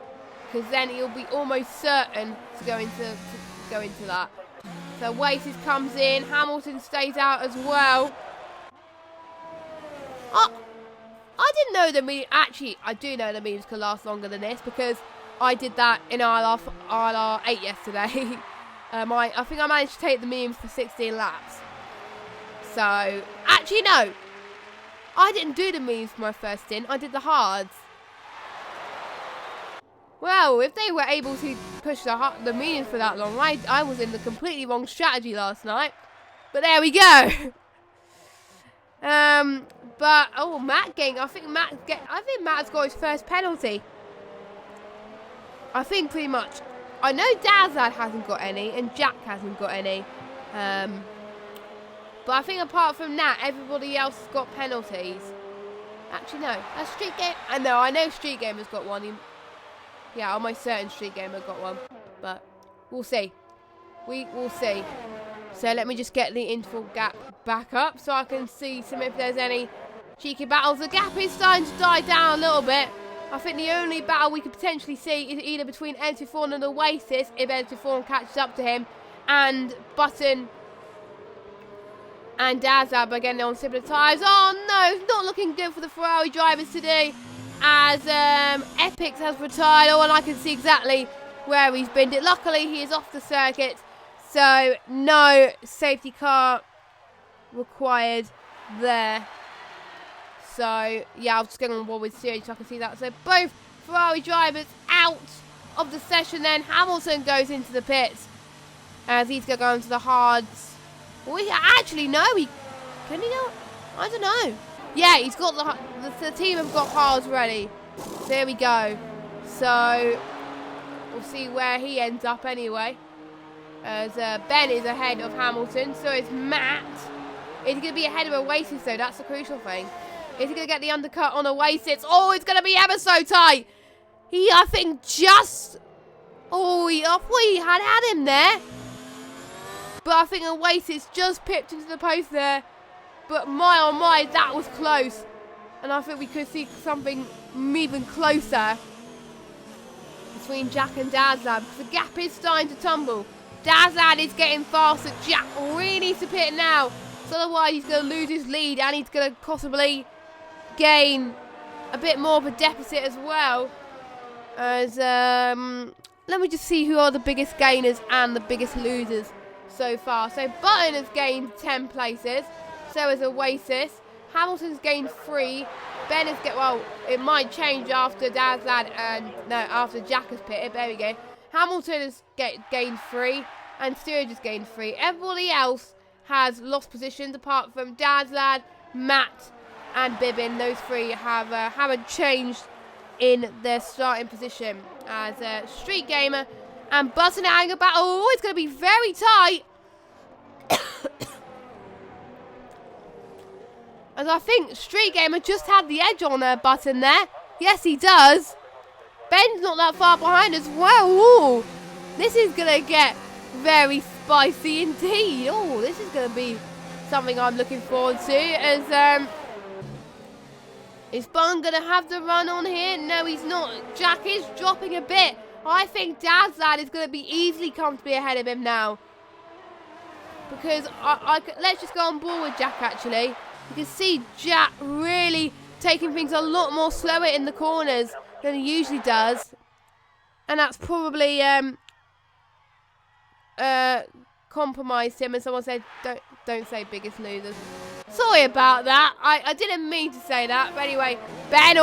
because then he'll be almost certain to go into that. So Oasis comes in. Hamilton stays out as well. Oh, I didn't know the meme. Actually, I do know the memes can last longer than this, because I did that in ILR3 yesterday. I think I managed to take the memes for 16 laps. So, actually no. I didn't do the memes for my first stint. I did the hards. Well, if they were able to push the memes for that long, I was in the completely wrong strategy last night. But there we go. But Matt getting. I think Matt's got his first penalty. I think pretty much. I know Dazad hasn't got any, and Jack hasn't got any. But I think apart from that, everybody else has got penalties. Actually, no. That's Street Game. I know Street Gamer's got one. Yeah, almost certain Street Gamer got one. But we'll see. We will see. So let me just get the interval gap back up so I can see if there's any cheeky battles. The gap is starting to die down a little bit. I think the only battle we could potentially see is either between Ensiforn and Oasis, if Ensiforn catches up to him, and Button and Dazad. But again, they're on similar tyres. Oh no, it's not looking good for the Ferrari drivers today, as Epix has retired. And I can see exactly where he's been. Luckily, he is off the circuit, so no safety car required there. So, yeah, I'll just get on board with series so I can see that. So, both Ferrari drivers out of the session then. Hamilton goes into the pits as he's going to go into the hards. Well, actually, no. Can he go? I don't know. Yeah, he's got the team have got hards ready. There we go. So, we'll see where he ends up anyway. As Ben is ahead of Hamilton. So is Matt. He's going to be ahead of Oasis, though. That's the crucial thing. Is he going to get the undercut on Oasis? Oh, it's going to be ever so tight. I think just... Oh, I thought he had him there. But I think Oasis just pipped into the post there. But my oh my, that was close. And I think we could see something even closer between Jack and Dazad. The gap is starting to tumble. Dazad is getting faster. Jack really needs to pit now. So otherwise he's going to lose his lead and he's going to possibly gain a bit more of a deficit as well. As let me just see who are the biggest gainers and the biggest losers so far. So Button has gained 10 places. So has Oasis. Hamilton's gained 3. Ben has it might change after Dazad and after Jack has pitted. There we go. Hamilton has gained 3 and Steerage has gained 3. Everybody else has lost positions apart from Dazad, Matt and Bibbin. Those 3 haven't changed in their starting position. As Street Gamer and Button at Anger Battle. Oh, it's going to be very tight. As I think Street Gamer just had the edge on their Button there. Yes, he does. Ben's not that far behind as well. Ooh, this is going to get very spicy indeed. Oh, this is going to be something I'm looking forward to. As is Bun going to have the run on here? No, he's not. Jack is dropping a bit. I think Dazad is going to be easily comfortably ahead of him now. Because let's just go on board with Jack actually. You can see Jack really taking things a lot more slower in the corners than he usually does. And that's probably compromised him, and someone said, don't say biggest losers. Sorry about that. I didn't mean to say that. But anyway, Ben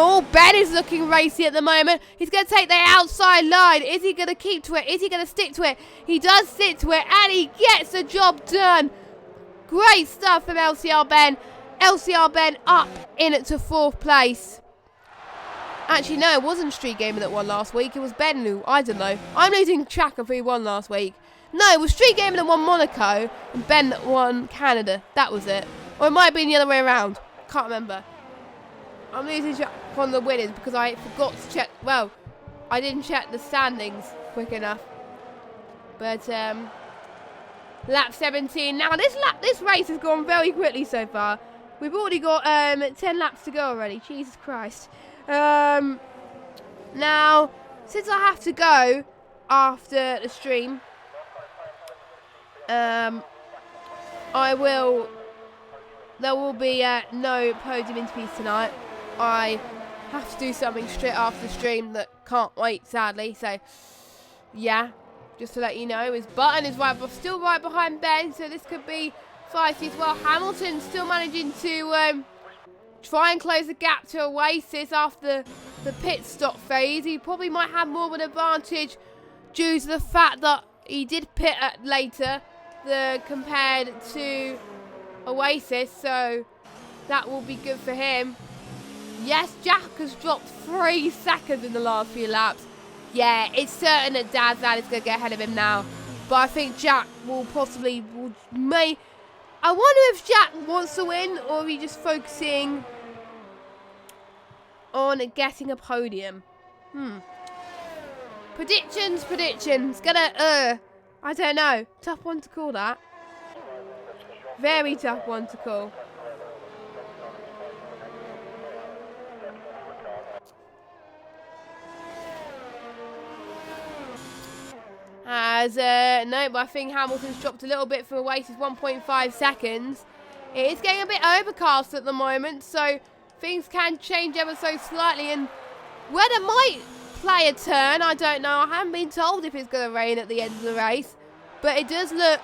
is looking racy at the moment. He's going to take the outside line. Is he going to keep to it? Is he going to stick to it? He does stick to it, and he gets the job done. Great stuff from LCR Ben. LCR Ben up into 4th place. Actually, no, it wasn't Street Gamer that won last week. It was Ben who, I don't know. I'm losing track of who won last week. No, it was Street Gamer that won Monaco and Ben that won Canada. That was it. Or it might have been the other way around. Can't remember. I'm losing track on the winners because I forgot to check. Well, I didn't check the standings quick enough. But, lap 17. Now, this race has gone very quickly so far. We've already got 10 laps to go already. Jesus Christ. Now, since I have to go after the stream, there will be no podium interviews tonight. I have to do something straight after the stream that can't wait, sadly. So, yeah, just to let you know, his button is still right behind Ben, so this could be feisty as well. Hamilton's still managing to try and close the gap to Oasis after the pit stop phase. He probably might have more of an advantage due to the fact that he did pit later compared to Oasis, so that will be good for him. Yes, Jack has dropped 3 seconds in the last few laps. Yeah, it's certain that Dazlad is going to get ahead of him now, but I think Jack will possibly I wonder if Jack wants to win, or are we just focusing on getting a podium? Predictions. I don't know. Tough one to call that. Very tough one to call. No, but I think Hamilton's dropped a little bit from Oasis, 1.5 seconds. It is getting a bit overcast at the moment, so things can change ever so slightly, and weather might play a turn. I don't know. I haven't been told if it's going to rain at the end of the race, but it does look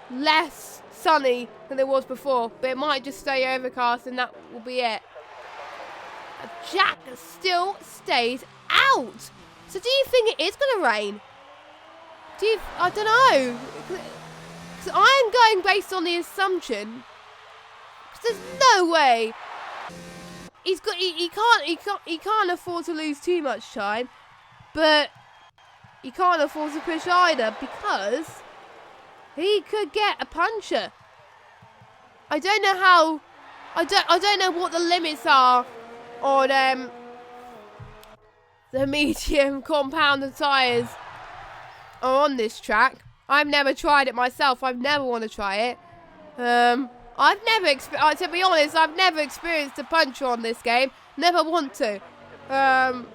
less sunny than it was before, but it might just stay overcast, and that will be it. Jack still stays out. So do you think it is going to rain? I don't know. Because I'm going based on the assumption. There's no way. He can't afford to lose too much time, but he can't afford to push either because he could get a puncher. I don't know how. I don't know what the limits are on the medium compound tyres are on this track. I've never tried it myself. I've never want to try it. To be honest, I've never experienced a puncher on this game. Never want to. But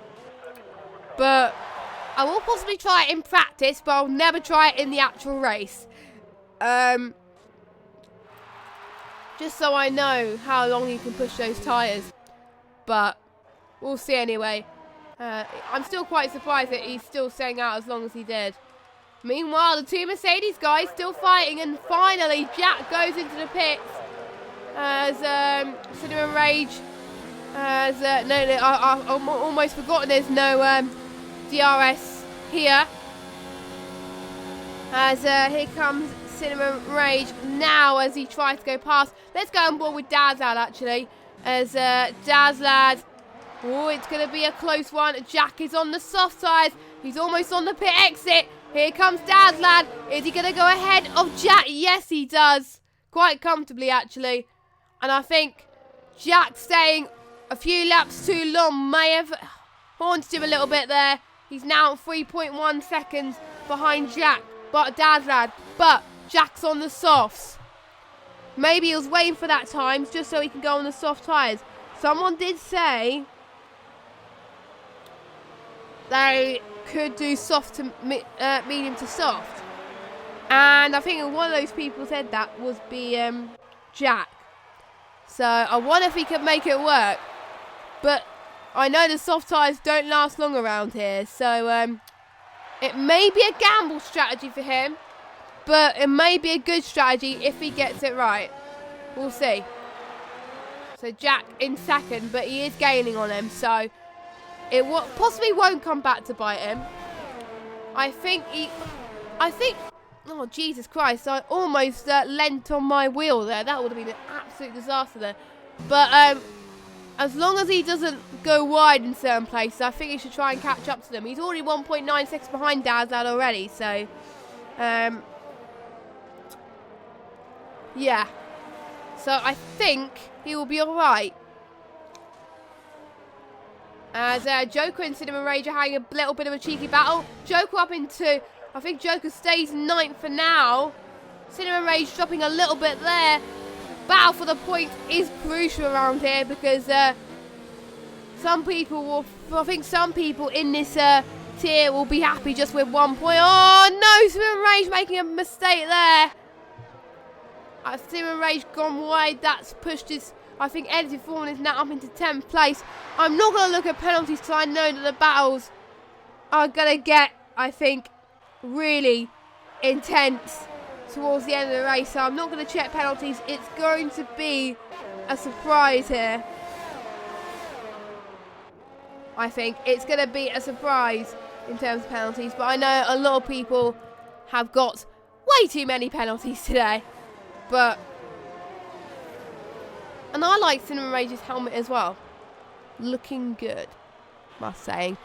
I will possibly try it in practice, but I'll never try it in the actual race. Just so I know how long you can push those tyres. But we'll see anyway. I'm still quite surprised that he's still staying out as long as he did. Meanwhile, the two Mercedes guys still fighting, and finally Jack goes into the pits as Cinnamon Rage has I've almost forgotten there's no DRS here. As here comes Cinnamon Rage now as he tries to go past. Let's go on board with Dazlad actually, as Dazlad. Oh, it's going to be a close one. Jack is on the soft side. He's almost on the pit exit. Here comes Dazlad. Is he going to go ahead of Jack? Yes, he does. Quite comfortably, actually. And I think Jack staying a few laps too long may have haunted him a little bit there. He's now 3.1 seconds behind Dazlad. But Jack's on the softs. Maybe he was waiting for that time just so he can go on the soft tyres. Someone did say they could do soft to medium to soft, and I think one of those people said that was Jack. So I wonder if he could make it work, but I know the soft tyres don't last long around here, so it may be a gamble strategy for him. but it may be a good strategy if he gets it right. We'll see. So Jack in second, but he is gaining on him, so it possibly won't come back to bite him. I think, oh Jesus Christ, I almost leant on my wheel there. That would have been an absolute disaster there. But as long as he doesn't go wide in certain places, I think he should try and catch up to them. He's already 1.96 behind Dad's Lad already, so yeah. So I think he will be alright. As Joker and Cinnamon Rage are having a little bit of a cheeky battle. Joker up into, I think Joker stays 9th for now. Cinnamon Rage dropping a little bit there. Battle for the point is crucial around here because some people will, I think some people in this tier will be happy just with 1 point. Oh no, Cinnamon Rage making a mistake there. Cinnamon Rage gone wide. That's pushed his, I think Energy Fallen is now up into 10th place. I'm not going to look at penalties because I know that the battles are going to get, I think, really intense towards the end of the race. So I'm not going to check penalties. It's going to be a surprise here. I think it's going to be a surprise in terms of penalties. But I know a lot of people have got way too many penalties today. But, and I like Cinnamon Rage's helmet as well. Looking good, must say.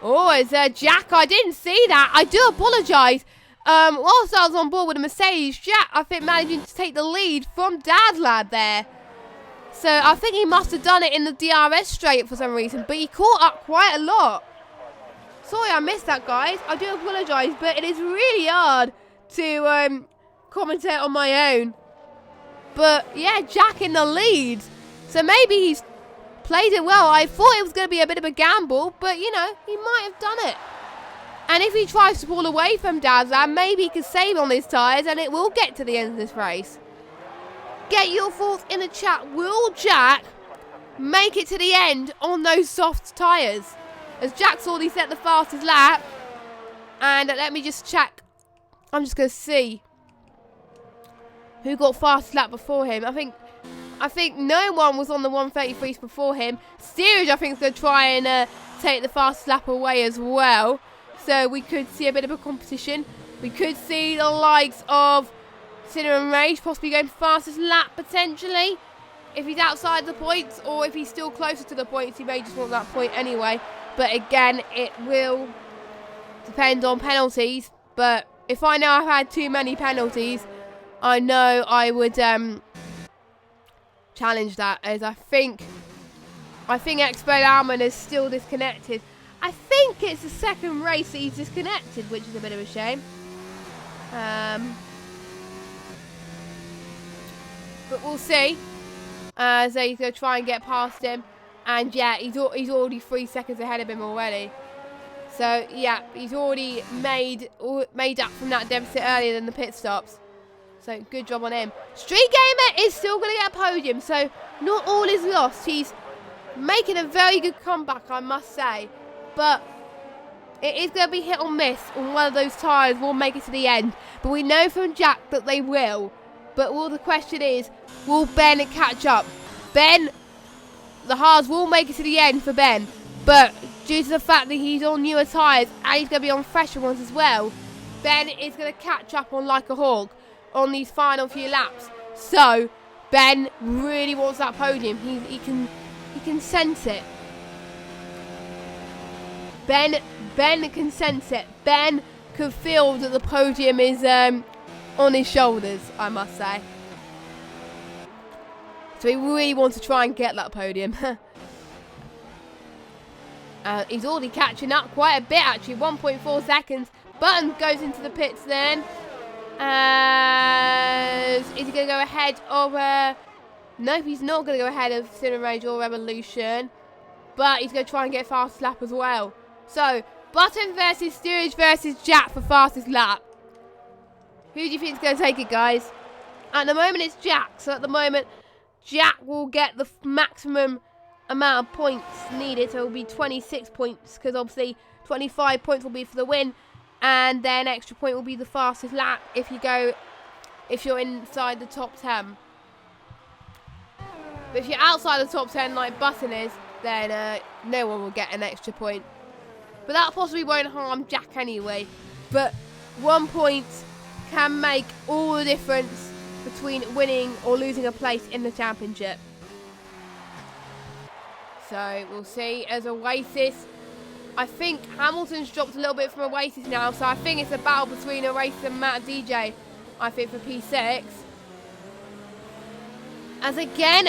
Oh, it's Jack. I didn't see that. I do apologise. Whilst I was on board with the Mercedes, Jack, I think, managing to take the lead from Dad's Lad there. So I think he must have done it in the DRS straight for some reason. But he caught up quite a lot. Sorry I missed that, guys. I do apologise. But it is really hard to commentate on my own. But, yeah, Jack in the lead. So maybe he's played it well. I thought it was going to be a bit of a gamble. But, you know, he might have done it. And if he tries to pull away from Dad's Lad, maybe he can save on his tyres and it will get to the end of this race. Get your thoughts in the chat. Will Jack make it to the end on those soft tyres? As Jack's already set the fastest lap. And let me just check. I'm just going to see who got fastest lap before him. I think no one was on the 133s before him. Steerage, I think, is going to try and take the fastest lap away as well. So we could see a bit of a competition. We could see the likes of Cinnamon Rage possibly going fastest lap potentially. If he's outside the points or if he's still closer to the points, he may just want that point anyway. But again, it will depend on penalties. But if I know I've had too many penalties, I know I would challenge that, as I think XB1 is still disconnected. I think it's the second race that he's disconnected, which is a bit of a shame. But we'll see. So he's going to try and get past him. And yeah, he's already 3 seconds ahead of him already. So yeah, he's already made up from that deficit earlier than the pit stops. So good job on him. Street Gamer is still going to get a podium. So not all is lost. He's making a very good comeback, I must say. But it is going to be hit or miss on one of those tyres will make it to the end. But we know from Jack that they will. But the question is, will Ben catch up? Ben, the hards will make it to the end for Ben. But due to the fact that he's on newer tyres and he's going to be on fresher ones as well, Ben is going to catch up on like a hawk on these final few laps. So Ben really wants that podium. He can sense it. Ben can sense it. Ben can feel that the podium is on his shoulders, I must say. So he really wants to try and get that podium. He's already catching up quite a bit, actually. 1.4 seconds. Button goes into the pits then. Is he going to go ahead of... Nope, he's not going to go ahead of Cinnamon Rage or Revolution. But he's going to try and get fastest lap as well. So, Button versus Steerage versus Jack for fastest lap. Who do you think is going to take it, guys? At the moment, it's Jack. So, at the moment, Jack will get the maximum amount of points needed. So, it will be 26 points. Because, obviously, 25 points will be for the win. And then extra point will be the fastest lap if you're inside the top 10. But if you're outside the top 10 like Button is, then no one will get an extra point. But that possibly won't harm Jack anyway. But 1 point can make all the difference between winning or losing a place in the championship. So we'll see as Oasis. I think Hamilton's dropped a little bit from Oasis now, so I think it's a battle between Oasis and Matt DJ, I think, for P6. As again,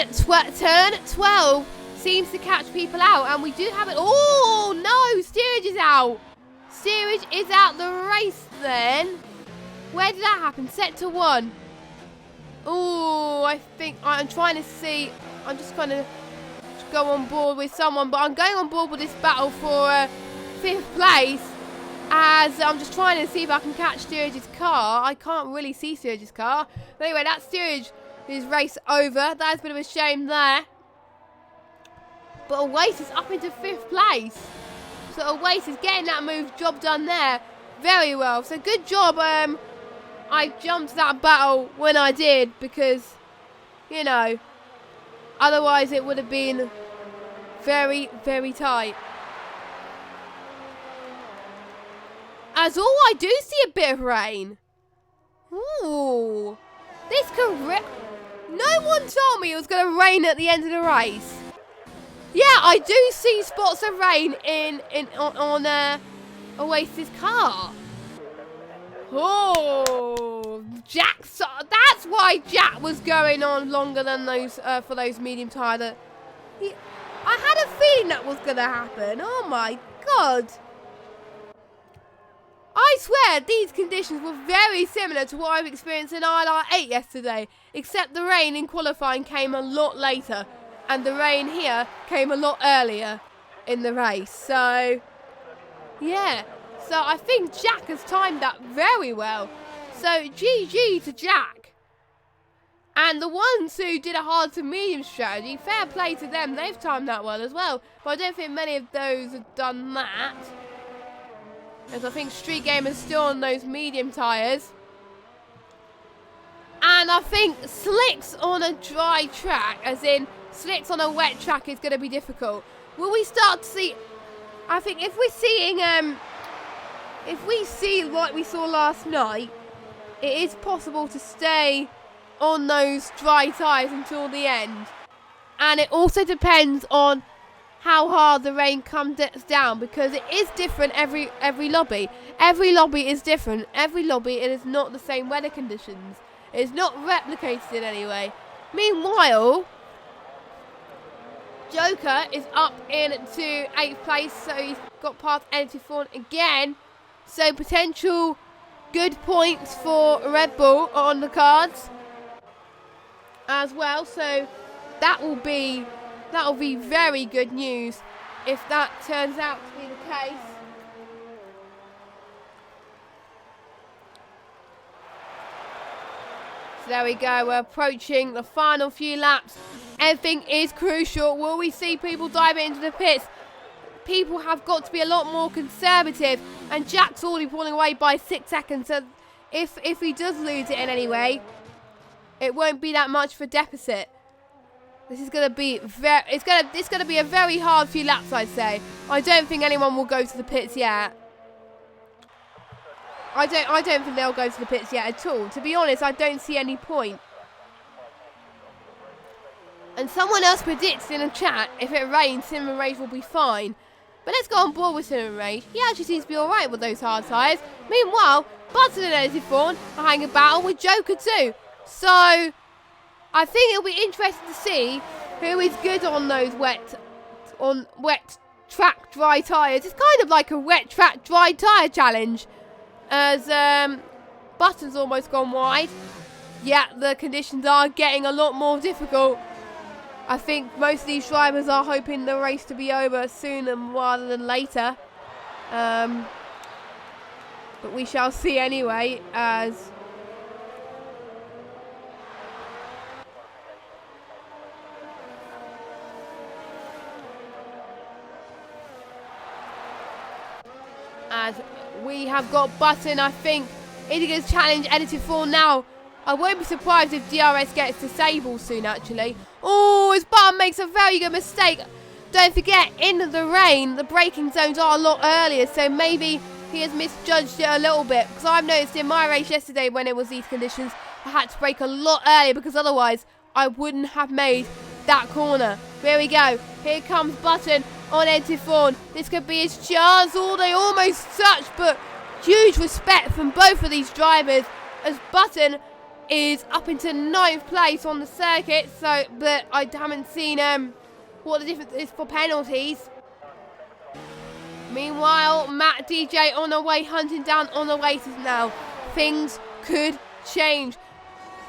turn 12 seems to catch people out, and we do have it. Oh, no, Steerage is out. Steerage is out the race then. Where did that happen? Set to 1. Oh, I think I'm trying to see. I'm just going to go on board with someone, but I'm going on board with this battle for 5th place, as I'm just trying to see if I can catch Steerage's car. I can't really see Steerage's car. But anyway, that's Steerage. His race over. That's a bit of a shame there. But Oasis up into 5th place. So Oasis getting that move, job done there. Very well. So good job. I jumped that battle when I did, because, you know, otherwise it would have been very, very tight. As all I do see a bit of rain. Ooh. This could... No one told me it was going to rain at the end of the race. Yeah, I do see spots of rain on Oasis' car. Oh, that's why Jack was going on longer than those for those medium tyre. I had a feeling that was going to happen. Oh my God. I swear these conditions were very similar to what I've experienced in ILR3 yesterday, except the rain in qualifying came a lot later, and the rain here came a lot earlier in the race. So, yeah. So I think Jack has timed that very well. So GG to Jack. And the ones who did a hard to medium strategy, fair play to them. They've timed that well as well. But I don't think many of those have done that, as I think Street Gamer's still on those medium tyres. And I think slicks on a dry track, as in slicks on a wet track, is going to be difficult. Will we start to see... I think if we're seeing... if we see like we saw last night, it is possible to stay on those dry tyres until the end. And it also depends on how hard the rain comes down, because it is different every lobby. Every lobby is different. Every lobby, it is not the same weather conditions. It is not replicated in any way. Meanwhile, Joker is up into 8th place, so he's got past Energy Fawn again. So potential good points for Red Bull on the cards as well. So that will be very good news if that turns out to be the case. So there we go. We're approaching the final few laps. Everything is crucial. Will we see people dive into the pits? People have got to be a lot more conservative, and Jack's already pulling away by 6 seconds. So if he does lose it in any way, it won't be that much for deficit. This is going to be it's going to be a very hard few laps, I'd say. I don't think anyone will go to the pits yet. I don't think they'll go to the pits yet at all. To be honest, I don't see any point. And someone else predicts in a chat, if it rains, Sim and Rage will be fine. But let's go on board with Sim and Rage. He actually seems to be alright with those hard tyres. Meanwhile, Button and Energy Fawn are having a battle with Joker too. So I think it'll be interesting to see who is good on those wet track dry tyres. It's kind of like a wet track dry tyre challenge, as Button's almost gone wide. Yeah, the conditions are getting a lot more difficult. I think most of these drivers are hoping the race to be over sooner rather than later. But we shall see anyway, as As we have got Button, I think, Indigo's challenge edited for now. I won't be surprised if DRS gets disabled soon, actually. Oh, his Button makes a very good mistake. Don't forget, in the rain, the braking zones are a lot earlier, so maybe he has misjudged it a little bit. Because I've noticed in my race yesterday when it was these conditions, I had to brake a lot earlier because otherwise I wouldn't have made that corner. Here we go. Here comes Button on Edith Vaughan. This could be his chance. Oh, they almost touched, but huge respect from both of these drivers as Button is up into 9th place on the circuit. So, but I haven't seen what the difference is for penalties. Meanwhile, Matt DJ on the way, hunting down on the races now. Things could change.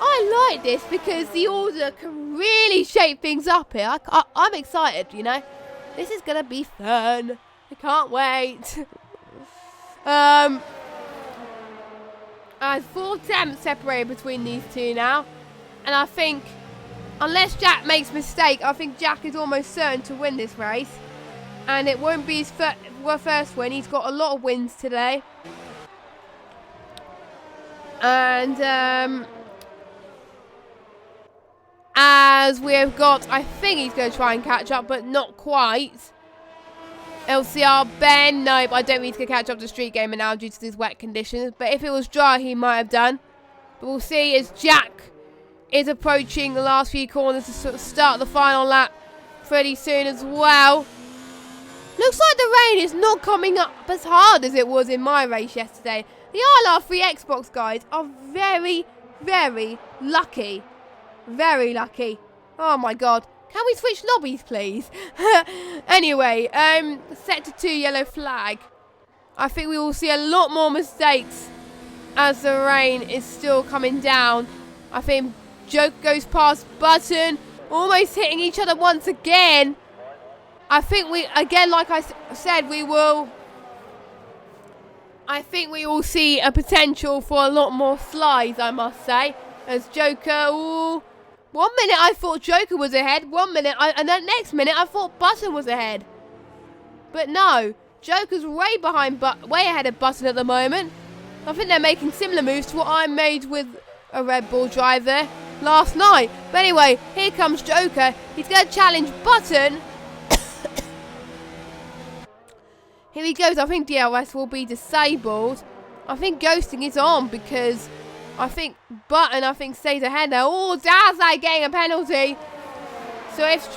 I like this because the order can really shape things up here. I'm excited, you know. This is going to be fun. I can't wait. As 4 tenths separated between these two now. And I think, unless Jack makes a mistake, I think Jack is almost certain to win this race. And it won't be his first win. He's got a lot of wins today. And as we have got, I think he's going to try and catch up, but not quite. LCR Ben, nope, I don't think he's going to catch up to Street Gamer now due to these wet conditions. But if it was dry, he might have done. But we'll see as Jack is approaching the last few corners to sort of start the final lap pretty soon as well. Looks like the rain is not coming up as hard as it was in my race yesterday. The ILR3 Xbox guys are very, very lucky. Very lucky. Oh my god. Can we switch lobbies, please? Anyway, set to 2 yellow flag. I think we will see a lot more mistakes as the rain is still coming down. I think Joker goes past Button, almost hitting each other once again. I think we, again, like I said, I think we will see a potential for a lot more slides, I must say. As Joker, ooh, 1 minute I thought Joker was ahead, 1 minute, and then next minute I thought Button was ahead. But no, Joker's way ahead of Button at the moment. I think they're making similar moves to what I made with a Red Bull driver last night. But anyway, here comes Joker. He's going to challenge Button. Here he goes. I think DRS will be disabled. I think ghosting is on because I think Button stays ahead now. Oh, Dazlad getting a penalty. So if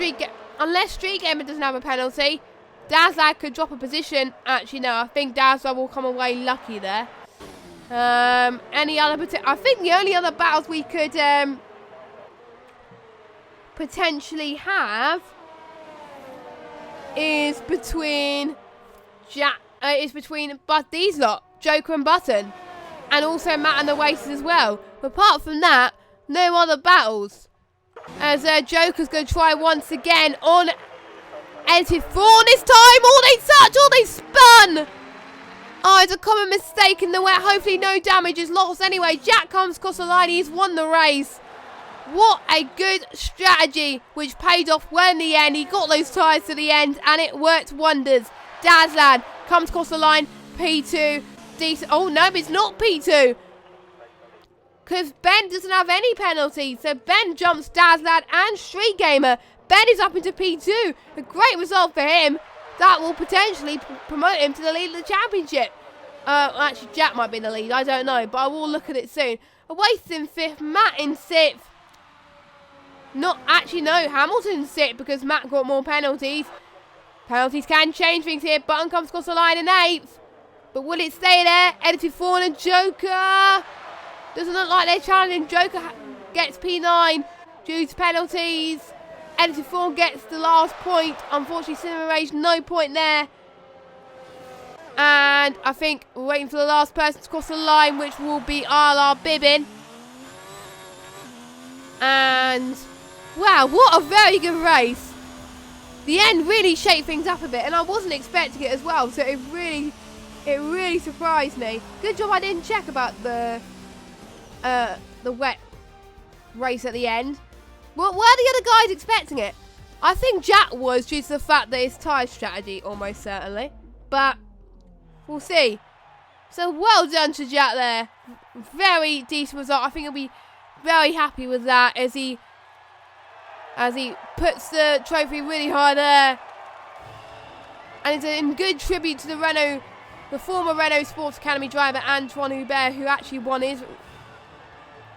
unless Street Gamer doesn't have a penalty, Dazlad could drop a position. Actually, no, I think Dazlad will come away lucky there. Any other? I think the only other battles we could potentially have is between these lot, Joker and Button, and also Matt and the Wastes as well. But apart from that, no other battles. As Joker's going to try once again on edited Vaughan this time. Oh, they touched, oh, they spun. Oh, it's a common mistake in the wet. Hopefully no damage is lost. Anyway, Jack comes across the line. He's won the race. What a good strategy, which paid off well in the end. He got those tyres to the end, and it worked wonders. Dazlad comes across the line. P2. Decent. Oh, no, it's not P2. Because Ben doesn't have any penalties. So Ben jumps Dazlad and Street Gamer. Ben is up into P2. A great result for him. That will potentially promote him to the lead of the championship. Actually, Jack might be in the lead. I don't know. But I will look at it soon. Wastes in 5th. Matt in 6th. No, Hamilton's 6th because Matt got more penalties. Penalties can change things here. Button comes across the line in 8th. But will it stay there? Edited Vaughan and Joker. Doesn't look like they're challenging. Joker gets P9 due to penalties. Edited Vaughan gets the last point. Unfortunately, Cinema Rage, no point there. And I think we're waiting for the last person to cross the line, which will be ILR Bibbin. And wow, what a very good race. The end really shaped things up a bit, and I wasn't expecting it as well, so it really surprised me. Good job I didn't check about the wet race at the end. Well, were the other guys expecting it? I think Jack was, due to the fact that his tyre strategy, almost certainly. But We'll see. So well done to Jack there. Very decent result. I think he'll be very happy with that as he puts the trophy really high there. And it's a good tribute to the former Renault Sports Academy driver Antoine Hubert, who actually won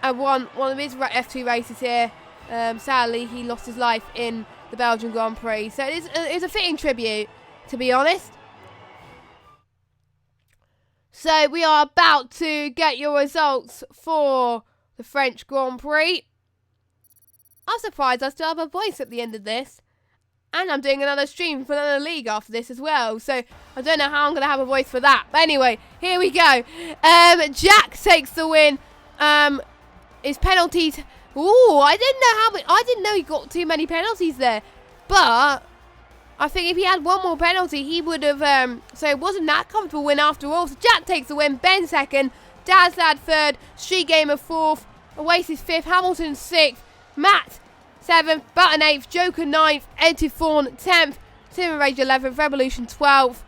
one of his F2 races here. Sadly, he lost his life in the Belgian Grand Prix. So it's a fitting tribute, to be honest. So we are about to get your results for the French Grand Prix. I'm surprised I still have a voice at the end of this. And I'm doing another stream for another league after this as well. So I don't know how I'm going to have a voice for that. But anyway, here we go. Jack takes the win. His penalties. Ooh, I didn't know he got too many penalties there. But I think if he had one more penalty, he would have. So it wasn't that comfortable win after all. So Jack takes the win. Ben second. Dazlad third. Street Gamer fourth. Oasis fifth. Hamilton sixth. Matt 7th, Button 8th, Joker 9th, Edifon 10th, Tim Rage 11th, Revolution 12th,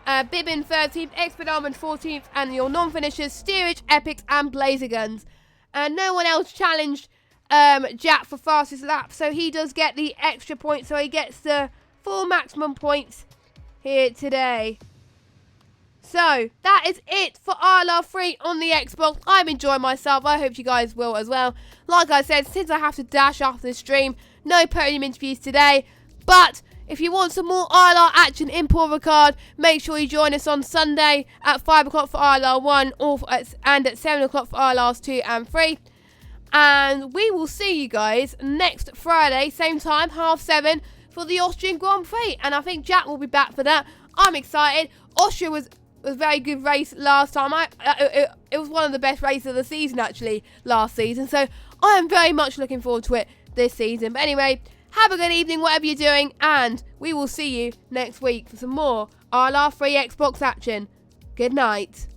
Bibbin 13th, XB1 14th, and your non-finishers, Steerage, Epics, and Blazer Guns. And no one else challenged Jack for fastest lap, so he does get the extra points, so he gets the full maximum points here today. So, that is it for ILR3 on the Xbox. I'm enjoying myself. I hope you guys will as well. Like I said, since I have to dash after this stream, no podium interviews today. But if you want some more ILR action in Paul Ricard, make sure you join us on Sunday at 5 o'clock for ILR1 and at 7 o'clock for ILRs 2 and 3. And we will see you guys next Friday, same time, 7:30, for the Austrian Grand Prix. And I think Jack will be back for that. I'm excited. Austria was a very good race last time. It was one of the best races of the season, actually, last season. So I am very much looking forward to it this season. But anyway, have a good evening, whatever you're doing. And we will see you next week for some more ILR3 Xbox action. Good night.